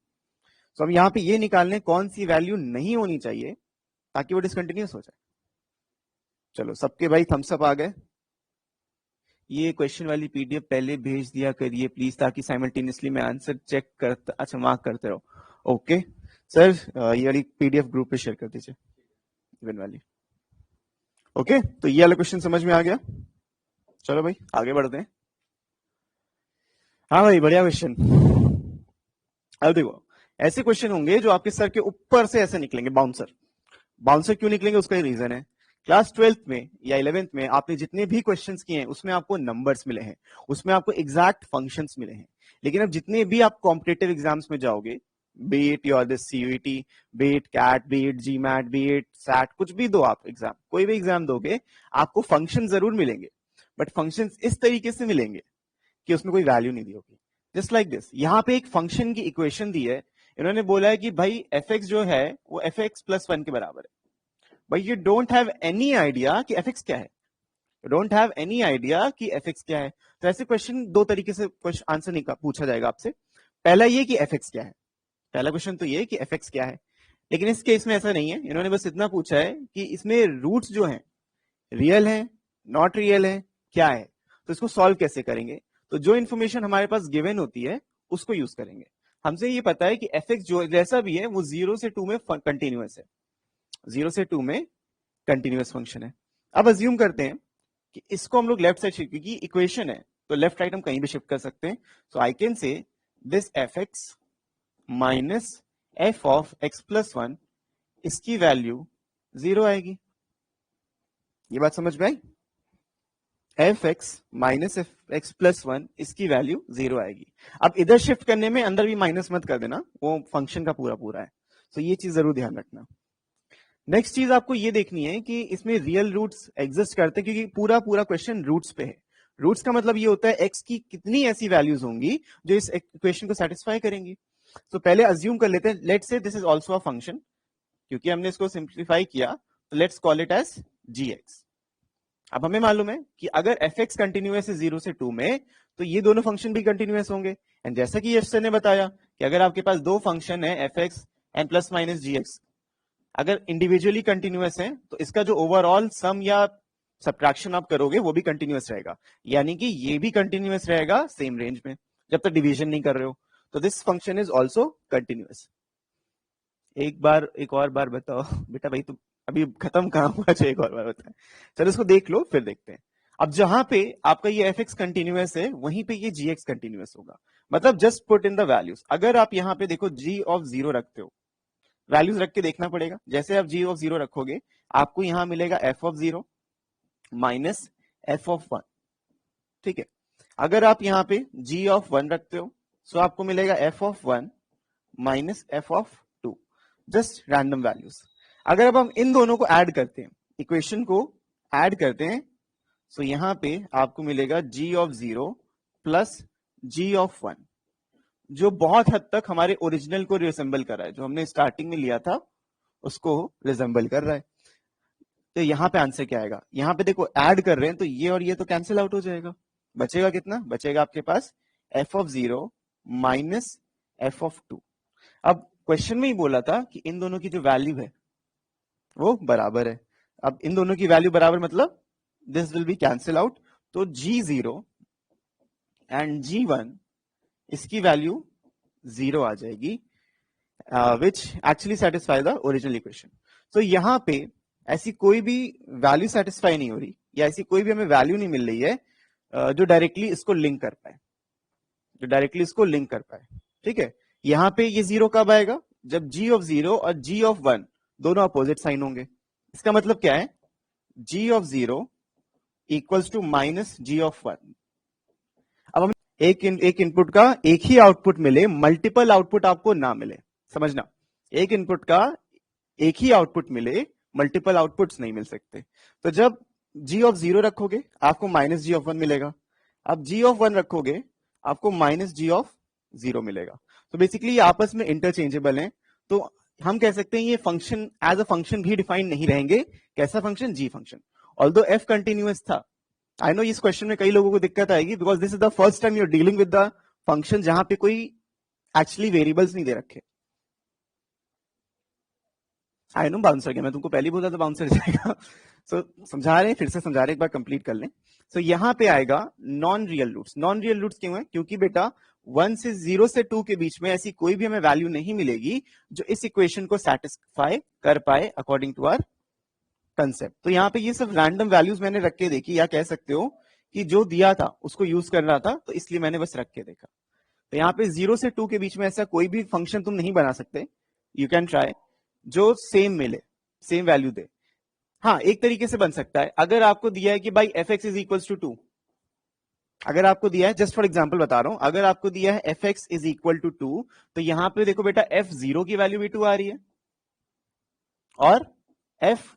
सो हम यहां पे ये निकालने कौन सी वैल्यू नहीं होनी चाहिए ताकि वो डिसकंटिन्यूअस हो जाए। चलो सबके भाई थम्स अप आ गए। ये क्वेश्चन वाली पीडीएफ पहले भेज दिया करिए प्लीज, ताकि साइमल्टेनियसली मैं आंसर चेक करता, अच्छा मार्क करते रहो। ओके सर, ये वाली पीडीएफ ग्रुप पे शेयर कर दीजिए, इवन वाली। ओके तो ये वाला क्वेश्चन समझ में आ गया। चलो भाई आगे बढ़ते हैं। हाँ भाई बढ़िया क्वेश्चन। अब देखो ऐसे क्वेश्चन होंगे जो आपके सर के ऊपर से ऐसे निकलेंगे, बाउंसर। बाउंसर क्यों निकलेंगे उसका ही रीजन है, क्लास 12th में या 11th में आपने जितने भी क्वेश्चंस किए हैं उसमें आपको नंबर्स मिले हैं, उसमें आपको एग्जैक्ट फंक्शंस मिले हैं। लेकिन अब जितने भी आप कॉम्पिटेटिव एग्जाम्स में जाओगे, be it your this CUET, be it CAT, be it GMAT, be it SAT, कुछ भी दो आप एग्जाम, कोई भी एग्जाम दोगे आपको फंक्शन जरूर मिलेंगे, बट फंक्शंस इस तरीके से मिलेंगे कि उसमें कोई वैल्यू नहीं दी होगी। जस्ट लाइक दिस, यहाँ पे एक फंक्शन की इक्वेशन दी है, इन्होंने बोला है कि भाई एफ एक्स जो है वो एफ एक्स +1 के बराबर है, but you don't have any idea कि एफ एक्स क्या है, you don't have any idea कि एफ एक्स क्या है। तो ऐसे क्वेश्चन दो तरीके से आंसर नहीं पूछा जाएगा आपसे। पहला ये कि एफ एक्स क्या है, पहला क्वेश्चन तो ये कि एफ एक्स क्या है, लेकिन इस केस में ऐसा नहीं है, इन्होंने बस इतना पूछा है कि इसमें रूट्स जो हैं रियल है, नॉट रियल है, क्या है, तो इसको सॉल्व कैसे करेंगे। तो जो इन्फॉर्मेशन हमारे पास गिवन होती है उसको यूज करेंगे। हमसे ये पता है कि एफ एक्स जो जैसा भी है वो 0 से 2 में कंटिन्यूअस है, 0 से 2 में कंटिन्यूअस फंक्शन है। अब अज्यूम करते हैं कि इसको हम लोग लेफ्ट साइड शिफ्ट, क्योंकि इक्वेशन है तो लेफ्ट राइट हम कहीं भी शिफ्ट कर सकते हैं। So I can say this F X minus F of x +1 इसकी वैल्यू 0 आएगी। ये बात समझ में आई? F X minus F X plus 1 इसकी वैल्यू 0 आएगी। अब इधर शिफ्ट करने में अंदर भी माइनस मत कर देना, वो फंक्शन का पूरा पूरा है। तो ये चीज जरूर ध्यान रखना। नेक्स्ट चीज आपको ये देखनी है कि इसमें रियल रूट्स एग्जिस्ट करते हैं, क्योंकि पूरा पूरा क्वेश्चन रूट्स पे है। रूट्स का मतलब ये होता है एक्स की कितनी ऐसी वैल्यूज होंगी जो इस इक्वेशन को सेटिस्फाई करेंगी। तो पहले अज्यूम कर लेते हैं, let's say this is also a function, क्योंकि हमने इसको सिंप्लीफाई किया तो let's call it as g x. अब हमें मालूम है कि अगर एफ एक्स कंटिन्यूअस है 0 से 2 में, तो ये दोनों फंक्शन भी कंटिन्यूअस होंगे। एंड जैसा कि यश सर ने बताया कि अगर आपके पास दो फंक्शन है F x and plus minus g x, अगर इंडिविजुअली कंटिन्यूअस है तो इसका जो ओवरऑल सम या सब्ट्रैक्शन आप करोगे वो भी कंटिन्यूअस रहेगा, यानी कि ये भी कंटिन्यूअस रहेगा सेम रेंज में जब तक डिवीजन नहीं कर रहे हो। तो this function is also continuous. एक और बार बताओ बेटा, भाई तुम अभी खत्म कहां हुआ, जो एक और बार बताए। चलो इसको देख लो फिर देखते हैं। अब जहां पे आपका ये एफ एक्स कंटिन्यूअस है वहीं पे ये जी एक्स कंटिन्यूअस होगा। मतलब just put in the values. अगर आप यहाँ पे देखो जी ऑफ 0 रखते हो, वैल्यूज रख के देखना पड़ेगा। जैसे आप जी ऑफ 0 रखोगे आपको यहां मिलेगा F of 0 minus F of 1, ठीक है। अगर आप यहाँ पे जी ऑफ 1 रखते हो तो आपको मिलेगा F of 1 minus F of 2, just random values. अगर अब हम इन दोनों को ऐड करते हैं, इक्वेशन को ऐड करते हैं, तो यहां पे आपको मिलेगा जी ऑफ 0 प्लस जी ऑफ 1, जो बहुत हद तक हमारे ओरिजिनल को रिसेंबल कर रहा है, जो हमने स्टार्टिंग में लिया था उसको रिसेंबल कर रहा है। तो यहां पे आंसर क्या आएगा? यहां पे देखो ऐड कर रहे हैं तो ये और ये तो कैंसिल आउट हो जाएगा। बचेगा कितना? बचेगा आपके पास F of 0 minus F of 2। अब क्वेश्चन में ही बोला था कि इन दोनों की जो वैल्यू है वो बराबर है। अब इन दोनों की वैल्यू बराबर मतलब this will be cancel out, तो G0 एंड G1 इसकी वैल्यू 0 आ जाएगी, which actually satisfy the original equation. तो यहां पे ऐसी कोई भी वैल्यू सेटिस्फाई नहीं हो रही, या ऐसी कोई भी हमें वैल्यू नहीं मिल रही है जो डायरेक्टली इसको लिंक कर पाए, ठीक है। यहां पे ये 0 कब आएगा? जब जी ऑफ 0 और जी ऑफ 1 दोनों अपोजिट साइन होंगे। इसका मतलब क्या है? G of 0 equals to minus G of 1। अब हम एक इनपुट का एक ही आउटपुट मिले, मल्टीपल आउटपुट आपको ना मिले, समझना। एक इनपुट का एक ही आउटपुट मिले, मल्टीपल आउटपुट्स नहीं मिल सकते। तो जब जी ऑफ 0 रखोगे आपको माइनस जी ऑफ 1 मिलेगा, अब जी ऑफ 1 रखोगे आपको माइनस जी ऑफ 0 मिलेगा। तो बेसिकली ये आपस में इंटरचेंजेबल हैं। तो हम कह सकते हैं ये फंक्शन एज अ फंक्शन भी डिफाइन नहीं रहेंगे। कैसा फंक्शन? जी फंक्शन। ऑल्दो एफ कंटिन्यूअस था, आई नो इस क्वेश्चन में कई लोगों को दिक्कत आएगी, because this is the first time you are dealing with the function जहां पे कोई एक्चुअली वेरिएबल्स नहीं दे रखे। आई नो बाउंसर गया, मैं तुमको पहले बोला था बाउंसर जाएगा। सो समझा रहे हैं, फिर से समझा रहे हैं, एक बार कंप्लीट कर लें। सो यहाँ पे आएगा non real roots. Non real roots क्यों है? क्योंकि बेटा 1 से 0 से 2 के बीच में ऐसी कोई भी हमें वैल्यू नहीं मिलेगी जो इस इक्वेशन को सेटिस्फाई कर पाए अकॉर्डिंग टू आवर कंसेप्ट। तो यहाँ पे ये सब रैंडम वैल्यूज मैंने रख के देखी, या कह सकते हो कि जो दिया था उसको यूज कर रहा था, तो इसलिए मैंने बस रख के देखा। तो यहाँ पे 0 से 2 के बीच में ऐसा कोई भी फंक्शन तुम नहीं बना सकते, यू कैन ट्राई, जो सेम मिले, सेम वैल्यू दे। हाँ, एक तरीके से बन सकता है, अगर आपको दिया है कि भाई f x is equal to 2, अगर आपको दिया है, जस्ट फॉर एग्जाम्पल बता रहा हूं, अगर आपको दिया है F x is equal to 2, तो यहां पे देखो बेटा एफ 0 की वैल्यू भी 2 आ रही है और एफ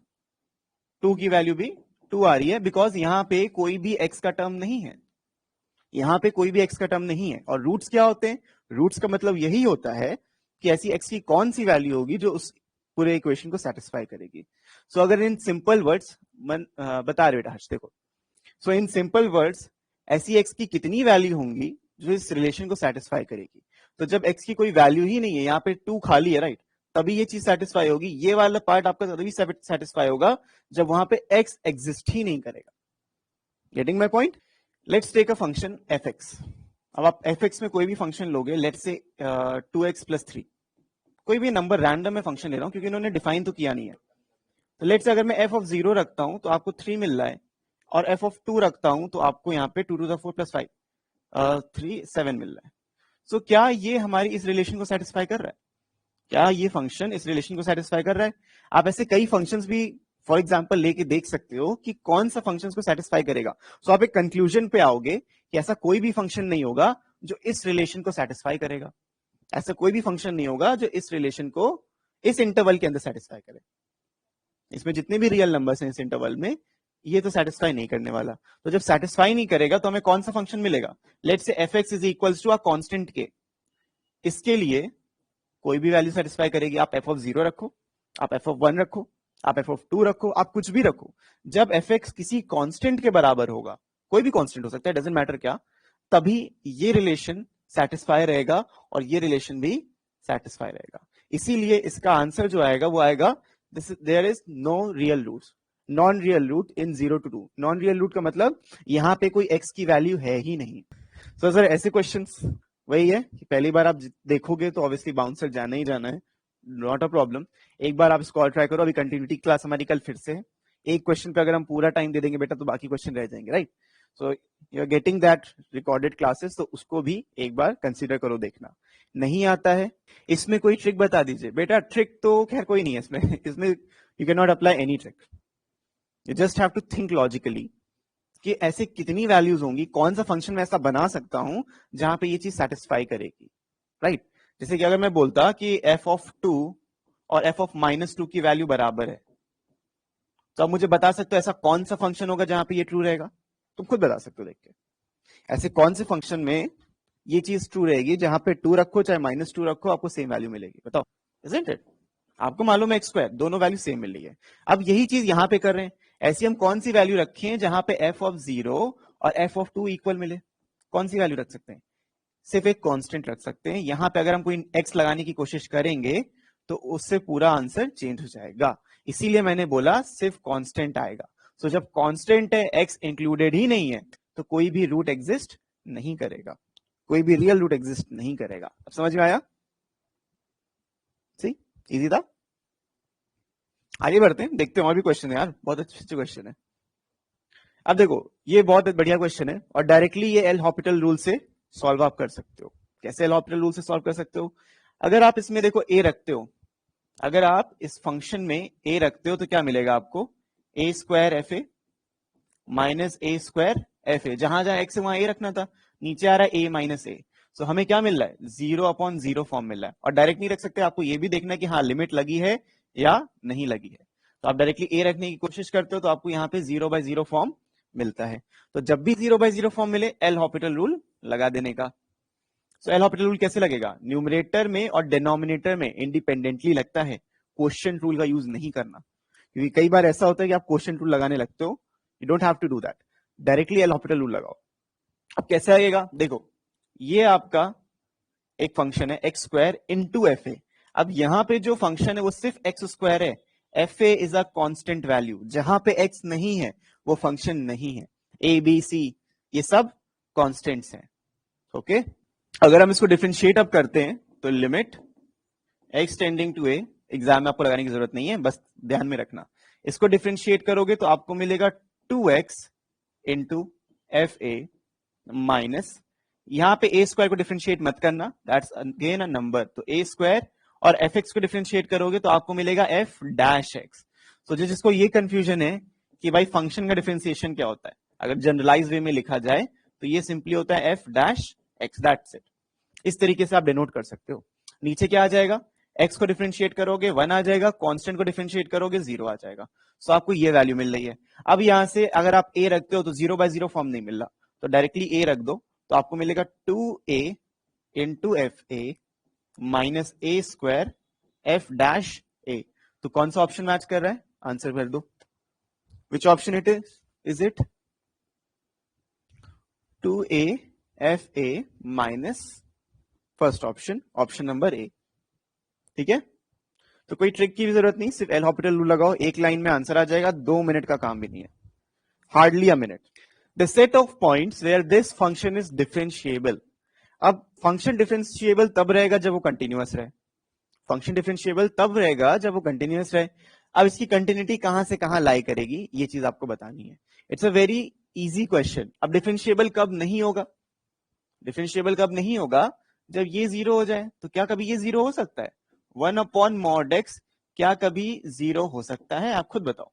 2 की वैल्यू भी 2 आ रही है, बिकॉज यहां पे कोई भी एक्स का टर्म नहीं है, यहां पे कोई भी एक्स का टर्म नहीं है। और रूट्स क्या होते हैं? रूट्स का मतलब यही होता है कि ऐसी एक्स की कौन सी वैल्यू होगी जो उस पूरे इक्वेशन को सेटिस्फाई करेगी। सो अगर इन सिंपल वर्ड्स बता रहे बेटा हर्ष, देखो, सो इन सिंपल वर्ड्स ऐसी एक्स की कितनी वैल्यू होंगी जो इस रिलेशन को सेटिस्फाई करेगी। तो जब एक्स की कोई वैल्यू ही नहीं है, यहाँ पे 2 खाली है, राइट, तभी ये चीज सेटिस्फाई होगी। ये वाला पार्ट आपका तभी सेटिस्फाई होगा जब वहां पे एक्स एग्जिस्ट ही नहीं करेगा। Getting my point? Let's take a function f x. अब आप एफ एक्स में कोई भी फंक्शन लोगे, लेट्स से 2x प्लस 3, कोई भी नंबर रैंडम में फंक्शन ले रहा हूं क्योंकि इन्होंने डिफाइन तो किया नहीं है। तो लेट्स से अगर मैं एफ ऑफ 0 रखता हूं तो आपको 3 मिल रहा है, और एफ ऑफ 2 रखता हूं तो आपको यहाँ पे 2 टू द 4 प्लस 5 3 7 मिल रहा है। सो क्या ये हमारी इस रिलेशन को सेटिस्फाई कर रहा है? क्या ये फंक्शन इस रिलेशन को सेटिस्फाई कर रहा है? आप ऐसे कई फंक्शंस भी फॉर एग्जांपल लेके देख सकते हो कि कौन सा फंक्शंस को सेटिस्फाई करेगा। सो आप एक कंक्लूजन पे आओगे कि ऐसा कोई भी फंक्शन नहीं होगा जो इस रिलेशन को सेटिस्फाई करेगा। ऐसा कोई भी फंक्शन नहीं होगा जो इस रिलेशन को इस इंटरवल के अंदर सेटिस्फाई करे। इसमें जितने भी रियल नंबर्स हैं इस इंटरवल में, ये तो सेटिस्फाई नहीं करने वाला। तो जब सेटिस्फाई नहीं करेगा तो हमें कौन सा फंक्शन मिलेगा? Let's say fx is equals to a constant k. इसके लिए कोई भी वैल्यू सेटिस्फाई करेगी। आप f ऑफ 0 रखो, आप f ऑफ 1 रखो, आप f ऑफ 2 रखो, आप कुछ भी रखो। जब fx किसी कांस्टेंट के बराबर होगा, कोई भी कांस्टेंट हो सकता है, डजंट मैटर क्या, तभी ये रिलेशन सेटिस्फाई रहेगा और ये रिलेशन भी सेटिस्फाई रहेगा। इसीलिए इसका आंसर जो आएगा वो आएगा there is no real root, non real root in 0 to 2। Non real root का मतलब यहां पे कोई x की वैल्यू है ही नहीं। सो सर ऐसे क्वेश्चंस वही है कि पहली बार आप देखोगे तो ऑब्वियसली बाउंसर जाना ही जाना है, नॉट अ प्रॉब्लम। एक बार आप इसको और ट्राई करो। अभी कंटिन्यूटी क्लास हमारी कल फिर से है। एक क्वेश्चन पे अगर हम पूरा टाइम दे देंगे बेटा तो बाकी क्वेश्चन रह जाएंगे, right? So you are getting that recorded classes, तो उसको भी एक बार कंसीडर करो। देखना नहीं आता है, इसमें कोई ट्रिक बता दीजिए बेटा। ट्रिक तो खैर कोई नहीं है इसमें इसमें you can not apply any trick, you just have to think logically कि ऐसे कितनी वैल्यूज होंगी, कौन सा फंक्शन मैं ऐसा बना सकता हूं जहां पे ये चीज सेटिस्फाई करेगी, राइट? जैसे कि अगर मैं बोलता कि f ऑफ 2 और f ऑफ -2 की वैल्यू बराबर है, तो अब मुझे बता सकते हो ऐसा कौन सा फंक्शन होगा जहां पे ये ट्रू रहेगा? तुम खुद बता सकते हो देख के। ऐसे कौन से फंक्शन में ये चीज ट्रू रहेगी जहां पे 2 रखो चाहे -2 रखो आपको सेम वैल्यू मिलेगी? बताओ, इजंट इट? आपको मालूम है x2 दोनों वैल्यू सेम मिल रही है। अब यही चीज यहां पे कर रहे हैं। ऐसी हम कौन सी वैल्यू रखें जहां पे f ऑफ 0 और f ऑफ 2 इक्वल मिले? कौन सी वैल्यू रख सकते हैं? सिर्फ एक कांस्टेंट रख सकते हैं। यहां पे अगर हम कोई x लगाने की कोशिश करेंगे तो उससे पूरा आंसर चेंज हो जाएगा। इसीलिए मैंने बोला सिर्फ कांस्टेंट आएगा। सो जब कांस्टेंट है, x इंक्लूडेड ही नहीं है, तो कोई भी रूट एग्जिस्ट नहीं करेगा, कोई भी रियल रूट एग्जिस्ट नहीं करेगा। अब समझ में आया? सही, इजी था। आगे बढ़ते हैं, देखते हैं और भी क्वेश्चन है यार, बहुत अच्छे क्वेश्चन है। अब देखो ये बहुत बढ़िया क्वेश्चन है और डायरेक्टली ये एल हॉपिटल रूल से सॉल्व आप कर सकते हो। कैसे एल हॉपिटल रूल से सॉल्व कर सकते हो? अगर आप इसमें देखो ए रखते हो, अगर आप इस फंक्शन में ए रखते हो तो क्या मिलेगा आपको? A square F A minus A square F A. जहां जहां एक्स है वहां ए रखना था, नीचे आ रहा है ए माइनस ए। सो हमें क्या मिल रहा है? 0/0 फॉर्म मिल रहा है। और डायरेक्ट नहीं रख सकते, आपको ये भी देखना है कि हाँ लिमिट लगी है या नहीं लगी है। तो आप डायरेक्टली ए रखने की कोशिश करते हो तो आपको यहाँ पे 0/0 फॉर्म मिलता है। तो जब भी 0/0 फॉर्म मिले एल हॉपिटल रूल लगा देने का। सो एल हॉपिटल रूल कैसे लगेगा? न्यूमरेटर में और डिनोमिनेटर में इंडिपेंडेंटली लगता है, क्वोशिएंट रूल का यूज नहीं करना। क्योंकि कई बार ऐसा होता है कि आप क्वोशिएंट रूल लगाने लगते हो, you don't have to do that, directly L'Hopital rule लगाओ। अब कैसे आएगा? देखो ये आपका एक फंक्शन है एक्स स्क्वायर इंटू एफ ए। अब यहां पे जो फंक्शन है वो सिर्फ एक्स स्क्वायर है। F A is a constant value, जहां पे एक्स नहीं है वो फंक्शन नहीं है। ए बी सी ये सब कॉन्स्टेंट्स हैं, ओके? अगर हम इसको डिफरेंशिएट अप करते हैं तो limit x tending to a, exam में आपको लगाने की जरूरत नहीं है, बस ध्यान में रखना। इसको डिफरेंशिएट करोगे तो आपको मिलेगा 2x into F A minus, यहां पे ए स्क्वायर को डिफरेंशिएट मत करना, दैट्स अगेन अ नंबर, तो ए स्क्वायर, और एफ एक्स को डिफरेंशिएट करोगे तो आपको मिलेगा एफ डैश एक्स। तो जिसको ये कंफ्यूजन है कि भाई फंक्शन का डिफरेंशिएशन क्या होता है, अगर जनरलाइज वे में लिखा जाए तो ये सिंपली होता है F dash x, that's it. इस तरीके से आप डिनोट कर सकते हो। नीचे क्या आ जाएगा? x को डिफरेंशिएट करोगे 1 आ जाएगा, कांस्टेंट को डिफरेंशिएट करोगे 0 आ जाएगा। सो आपको ये वैल्यू मिल रही है। अब यहां से अगर आप a रखते हो तो 0/0 फॉर्म नहीं मिल रहा, तो डायरेक्टली a रख दो तो आपको मिलेगा 2a into F A minus A square F dash A. तो कौन सा ऑप्शन मैच कर रहा है? आंसर कर दो, which option it is it? 2a F A minus first option, option number A. ठीक है, तो कोई ट्रिक की भी जरूरत नहीं, सिर्फ एल हॉपिटल रूल लगाओ, एक लाइन में आंसर आ जाएगा, 2 मिनट का काम भी नहीं है, hardly a minute. The set of points where this function is differentiable. अब फंक्शन डिफरेंशिएबल तब रहेगा जब वो कंटिन्यूअस रहे, फंक्शन डिफरेंशिएबल तब रहेगा जब वो कंटिन्यूअस रहे। अब इसकी कंटिन्यूटी कहां से कहां लाई करेगी ये चीज आपको बतानी है। It's a very easy question. अब डिफरेंशिएबल कब नहीं होगा? डिफरेंशिएबल कब नहीं होगा? जब ये 0 हो जाए। तो क्या कभी ये 0 हो सकता है? 1/mod x क्या कभी 0 हो सकता है? आप खुद बताओ।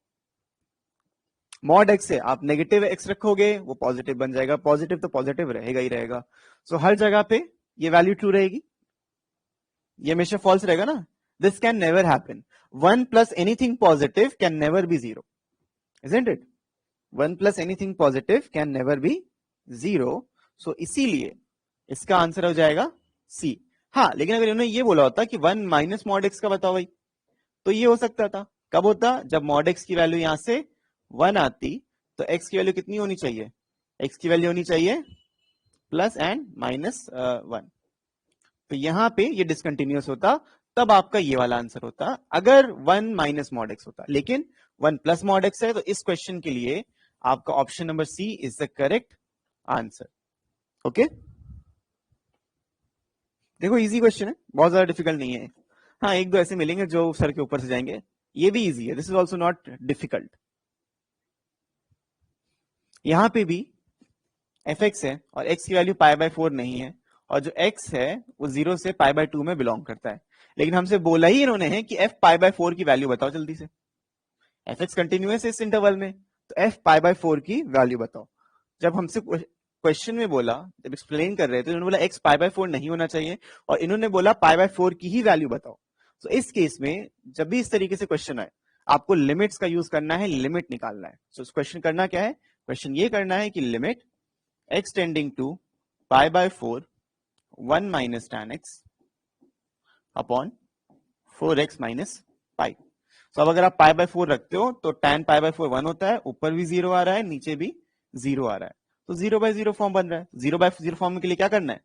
मॉड एक्स है, आप नेगेटिव एक्स रखोगे वो पॉजिटिव बन जाएगा, पॉजिटिव तो पॉजिटिव रहेगा ही रहेगा। सो हर जगह पे ये वैल्यू ट्रू रहेगी, ये हमेशा फॉल्स रहेगा ना। This can never happen. 1 plus anything positive can never be 0, isn't it? 1 plus anything positive can never be 0। सो इसीलिए इसका आंसर हो जाएगा सी। हाँ, लेकिन अगर इन्होंने ये बोला होता कि 1 माइनस मॉड एक्स का बताओ भाई, तो ये हो सकता था। कब होता? जब मॉड एक्स की वैल्यू यहां से 1 आती, तो एक्स की वैल्यू कितनी होनी चाहिए? एक्स की वैल्यू होनी चाहिए प्लस एंड माइनस 1। तो यहां पे ये डिसकंटिन्यूअस होता, तब आपका ये वाला आंसर होता अगर 1 माइनस मॉड एक्स होता। लेकिन 1 प्लस मॉड एक्स है, तो इस क्वेश्चन के लिए आपका option number C is the correct answer. Okay, देखो इजी क्वेश्चन है, बहुत ज्यादा डिफिकल्ट नहीं है। हाँ, एक दो ऐसे मिलेंगे जो सर के ऊपर से जाएंगे, ये भी इजी है, this is also not difficult. यहां पे भी एफ एक्स है और एक्स की वैल्यू पाई बाय 4 नहीं है, और जो एक्स है वो 0 से पाई बाय 2 में बिलोंग करता है। लेकिन हमसे बोला ही इन्होंने है कि एफ पाई बाय 4 की वैल्यू बताओ जल्दी से। एफ एक्स कंटिन्यूअस है इस इंटरवल में, तो एफ पाई बाय 4 की वैल्यू बताओ। जब हमसे क्वेश्चन में बोला, जब एक्सप्लेन कर रहे थे, उन्होंने बोला एक्स पाई बाय 4 नहीं होना चाहिए, और इन्होंने बोला पाई बाय 4 की ही वैल्यू बताओ। तो इस केस में जब भी इस तरीके से क्वेश्चन आए, आपको लिमिट्स का यूज करना है, लिमिट निकालना है। तो क्वेश्चन करना क्या है? क्वेश्चन ये करना है कि limit x tending to pi by 4 1 minus tan x upon 4x minus pi. तो अब अगर आप पाई बाय 4 रखते हो तो tan पाई बाय 4 1 होता है, ऊपर भी 0 आ रहा है, नीचे भी 0 आ रहा है, तो 0 बाय 0 फॉर्म बन रहा है। 0 बाय 0 फॉर्म के लिए क्या करना है?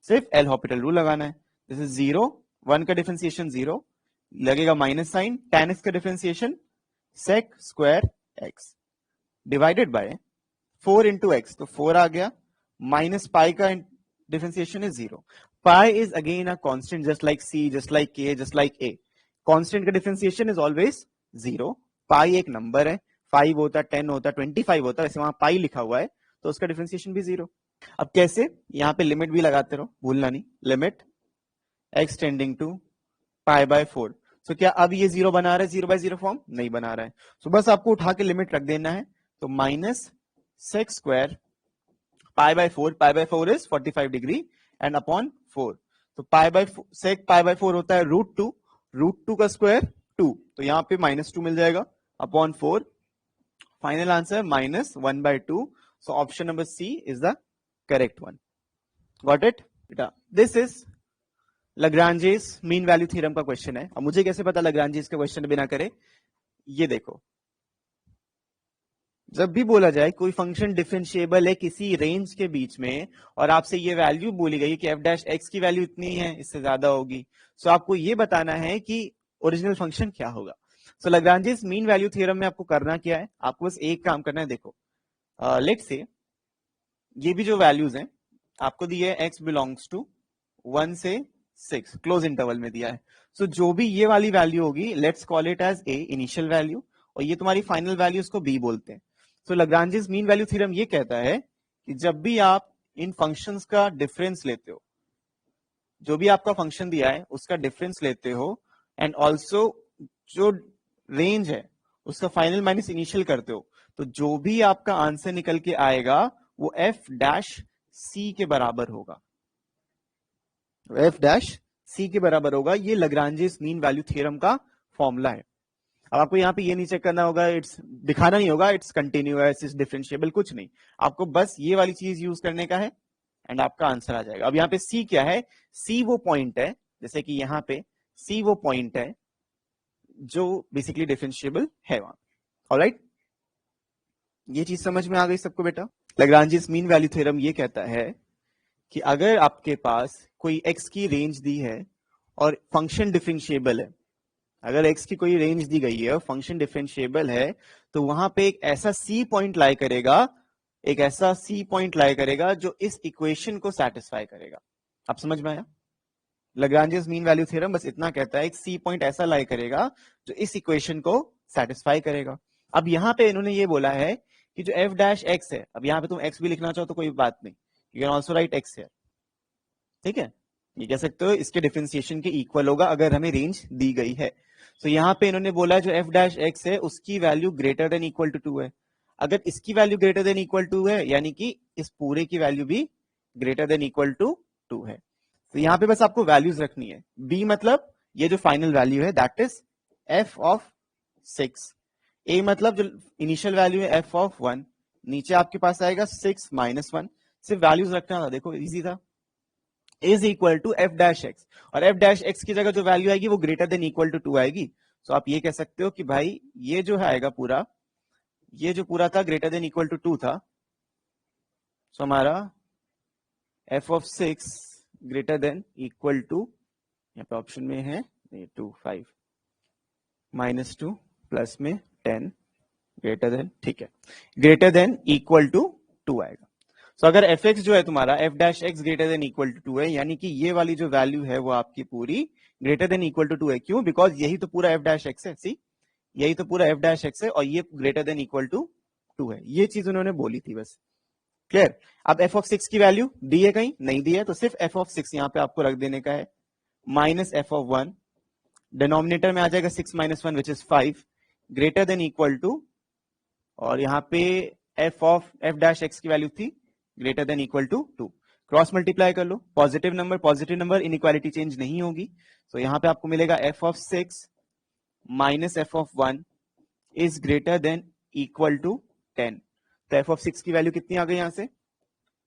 सिर्फ एल हॉपिटल रूल लगाना है। दिस इज 0, 1 का डिफरेंशिएशन 0, लगेगा माइनस साइन, tan x का differentiation sec square x divided by 4 into x, तो 4 आ गया, माइनस पाई का differentiation is 0। Pi is again a constant, just like C, just like K, just like A. Constant का डिफरेंशिएशन इज ऑलवेज 0। पाई एक नंबर है, 5 होता, 10 होता, 25 होता, वैसे वहां पाई लिखा हुआ है, तो उसका डिफरेंशिएशन भी 0। अब कैसे? यहां पे लिमिट भी लगाते रहो, भूलना नहीं। Limit x tending to pi by 4। तो क्या अब ये 0 बना रहा है 0 बाय 0 फॉर्म? नहीं बना रहा है। तो बस आपको उठा के लिमिट रख देना है, तो minus sec square pi by 4, pi by 4 is 45 degree and upon 4। तो pi by sec pi by 4 होता है √2, √2 का स्क्वायर 2, तो यहां पे -2 मिल जाएगा upon 4। Final answer -1/2। So option number C is the correct one. Got it बेटा? This is Lagrange's mean value theorem का क्वेश्चन है। अब मुझे कैसे पता लाग्रांजेस का क्वेश्चन बिना करे? ये देखो, जब भी बोला जाए कोई फंक्शन डिफरेंशिएबल है किसी रेंज के बीच में, और आपसे ये वैल्यू बोली गई कि एफ डैश एक्स की वैल्यू इतनी है, इससे ज्यादा होगी, सो आपको ये बताना है कि ओरिजिनल फंक्शन क्या होगा। सो लाग्रांजेस मीन वैल्यू थ्योरम में आपको करना क्या है? आपको बस एक काम करना है। देखो, लेट्स से ये भी जो वैल्यूज हैं आपको दी है, एक्स बिलोंग्स टू 1 से 6 क्लोज इंटरवल में दिया है। सो जो भी ये वाली वैल्यू होगी, let's call it as a, initial value, और ये तुम्हारी फाइनल वैल्यू, इसको बी बोलते हैं। So Lagrange's mean value theorem ये कहता है कि जब भी आप इन फंक्शंस का डिफरेंस लेते हो, जो भी आपका फंक्शन दिया है उसका डिफरेंस लेते हो, एंड ऑल्सो जो रेंज है उसका फाइनल माइनस इनिशियल करते हो, तो जो भी आपका आंसर निकल के आएगा वो एफ डैश सी के बराबर होगा। एफ डैश सी के बराबर होगा। ये लाग्रांजेस मीन वैल्यू थ्योरम का फॉर्मूला है। अब आपको यहाँ पे ये नहीं चेक करना होगा, इट्स दिखाना नहीं होगा इट्स कंटिन्यूअस, इट्स डिफरेंशिएबल, कुछ नहीं। आपको बस ये वाली चीज यूज करने का है एंड आपका आंसर आ जाएगा। अब यहाँ पे सी क्या है? सी वो पॉइंट है, जैसे कि यहाँ पे सी वो पॉइंट है जो बेसिकली डिफरेंशिएबल है वहां। ऑलराइट, ये चीज समझ में आ गई सबको बेटा? लाग्रांजेस मीन वैल्यू थ्योरम ये कहता है कि अगर आपके पास कोई एक्स की रेंज दी है और फंक्शन डिफरेंशिएबल है, अगर x की कोई रेंज दी गई है और फंक्शन डिफरेंशिएबल है, तो वहां पे एक ऐसा सी पॉइंट लाई करेगा, एक ऐसा सी पॉइंट लाई करेगा जो इस इक्वेशन को सेटिस्फाई करेगा। आप समझ में आया? लाग्रांजेस मीन वैल्यू थ्योरम बस इतना कहता है, एक सी पॉइंट ऐसा लाई करेगा जो इस इक्वेशन को सेटिस्फाई करेगा। अब यहां पे इन्होंने ये बोला है कि जो एफ डैश एक्स है, अब यहां पे तुम एक्स भी लिखना चाहो तो कोई बात नहीं, you can also right x है, ठीक है? ये कह सकते हो इसके डिफरेंशिएशन के इक्वल होगा अगर हमें रेंज दी गई है। तो यहाँ पे इन्होंने बोला जो f डैश x है उसकी value greater than equal to 2 है। अगर इसकी value greater than equal to है यानी कि इस पूरे की वैल्यू भी ग्रेटर देन इक्वल टू 2 है। तो यहाँ पे बस आपको वैल्यूज रखनी है। b मतलब ये जो फाइनल वैल्यू है that is f of 6, a मतलब जो इनिशियल वैल्यू है f ऑफ 1, नीचे आपके पास आएगा 6 माइनस 1, सिर्फ वैल्यूज रखना था, देखो इजी था, is equal to f dash x, और f डैश x की जगह जो वैल्यू आएगी वो ग्रेटर देन इक्वल टू 2 आएगी। तो आप ये कह सकते हो कि भाई ये जो है आएगा पूरा, ये जो पूरा था ग्रेटर देन इक्वल टू 2 था, सो हमारा f of 6 greater than equal to, यहाँ पे ऑप्शन में है 2 5 माइनस 2 प्लस में 10 ग्रेटर देन, ठीक है, ग्रेटर देन इक्वल टू 2 आएगा। सो अगर एफ एक्स जो है तुम्हारा F dash x greater than equal to 2 है, यानी कि ये वाली जो वैल्यू है वो आपकी पूरी ग्रेटर देन इक्वल टू 2 है। क्यों? बिकॉज यही तो पूरा एफ डैश एक्स है, सी यही तो पूरा एफ डैश एक्स है और ये ग्रेटर देन इक्वल टू 2 है। ये चीज उन्होंने बोली थी बस, क्लियर। अब एफ ऑफ 6 की वैल्यू दी है, कहीं नहीं दी है, तो सिर्फ एफ ऑफ 6 यहाँ पे आपको रख देने का है, माइनस एफ ऑफ 1, डिनोमिनेटर में आ जाएगा 6 minus 1 which is 5 greater than equal to, और यहाँ पे F of F dash x की वैल्यू थी greater than equal to 2, cross multiply कर लो, पॉजिटिव नंबर इनइक्वालिटी चेंज नहीं होगी, तो यहाँ पे आपको मिलेगा F of 6 minus F of 1 is greater than equal to 10। तो एफ ऑफ 6 की वैल्यू कितनी आ गई, यहां से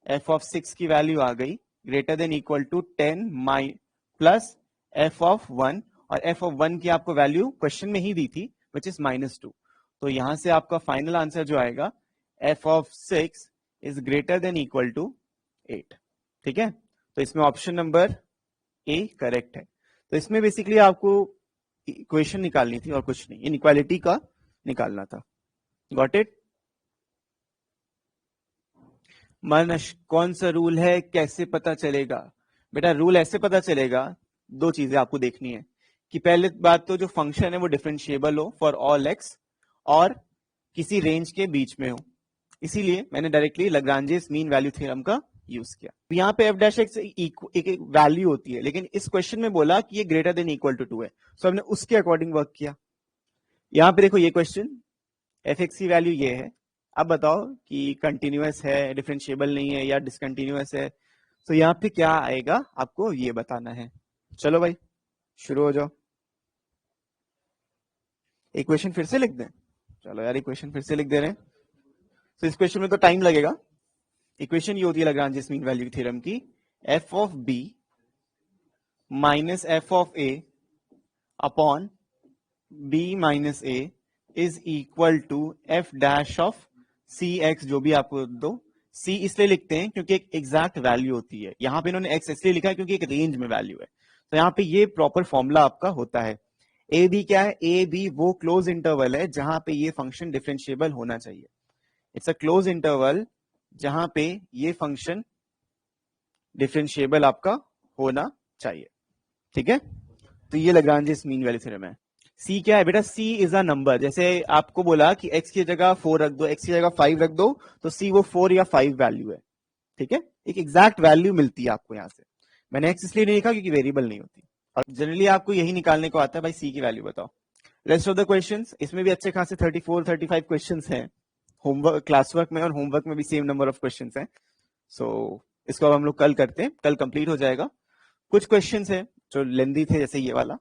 एफ ऑफ 6 की वैल्यू आ गई greater than equal to 10 plus F of 1, और एफ ऑफ 1 की आपको वैल्यू क्वेश्चन में ही दी थी विच इज -2। तो यहां से आपका फाइनल आंसर जो आएगा F of 6 is greater than equal to 8, ठीक है। तो इसमें ऑप्शन नंबर ए करेक्ट है। तो इसमें बेसिकली आपको इक्वेशन निकालनी थी और कुछ नहीं, इनइक्वालिटी का निकालना था। Got it? मनश, कौन सा रूल है, कैसे पता चलेगा? बेटा रूल ऐसे पता चलेगा, दो चीजें आपको देखनी है कि पहले बात तो जो फंक्शन है वो डिफरेंशिएबल हो फॉर ऑल एक्स और किसी रेंज के बीच में हो। इसीलिए मैंने डायरेक्टली लाग्रांजेस मीन वैल्यू थ्योरम का यूज किया। यहाँ पे एफ डैश एक्स एक वैल्यू होती है, लेकिन इस क्वेश्चन में बोला कि ये ग्रेटर देन इक्वल टू 2 है, सो हमने उसके अकॉर्डिंग वर्क किया। यहाँ पे देखो ये क्वेश्चन एफ एक्स की वैल्यू ये है, अब बताओ कि कंटिन्यूअस है, डिफरेंशिएबल नहीं है या डिसकंटिन्यूअस है। तो यहाँ पे क्या आएगा आपको ये बताना है। चलो भाई शुरू हो जाओ। इक्वेशन फिर से लिख दें? चलो यार इक्वेशन फिर से लिख दे रहे हैं, तो इस क्वेश्चन में तो टाइम लगेगा। इक्वेशन ये होती है लाग्रांजेस मीन वैल्यू थ्योरम की, F of B minus F of A upon B minus A is equal to F dash of C x, जो भी आपको दो। सी इसलिए लिखते हैं क्योंकि एक एग्जैक्ट वैल्यू होती है, यहां पे इन्होंने एक्स इसलिए लिखा है क्योंकि एक रेंज में वैल्यू है। तो यहाँ पे ये प्रॉपर फॉर्मूला आपका होता है। ए बी क्या है? ए बी वो क्लोज इंटरवल है जहां पे ये फंक्शन डिफरेंशिएबल होना चाहिए। इट्स अ क्लोज इंटरवल जहां पे ये फंक्शन डिफरेंशिएबल आपका होना चाहिए, ठीक है। तो ये लाग्रांजेस मीन वैल्यू थ्योरम है। सी क्या है बेटा? सी इज अ नंबर, जैसे आपको बोला कि x की जगह 4 रख दो, x की जगह 5 रख दो, तो सी वो 4 या 5 वैल्यू है, ठीक है। एक एग्जैक्ट वैल्यू मिलती है आपको। यहां से मैंने x इसलिए नहीं लिखा क्योंकि वेरिएबल नहीं होती, और जनरली आपको यही निकालने को आता है, भाई सी की वैल्यू बताओ। रेस्ट ऑफ द क्वेश्चंस, इसमें भी अच्छे खासे 34-35 क्वेश्चंस हैं। होमवर्क, क्लास वर्क में और होमवर्क में भी सेम नंबर ऑफ क्वेश्चंस हैं। सो इसको अब हम लोग कल करते हैं, कल कंप्लीट हो जाएगा। कुछ क्वेश्चंस हैं जो लेंदी थे, जैसे ये वाला,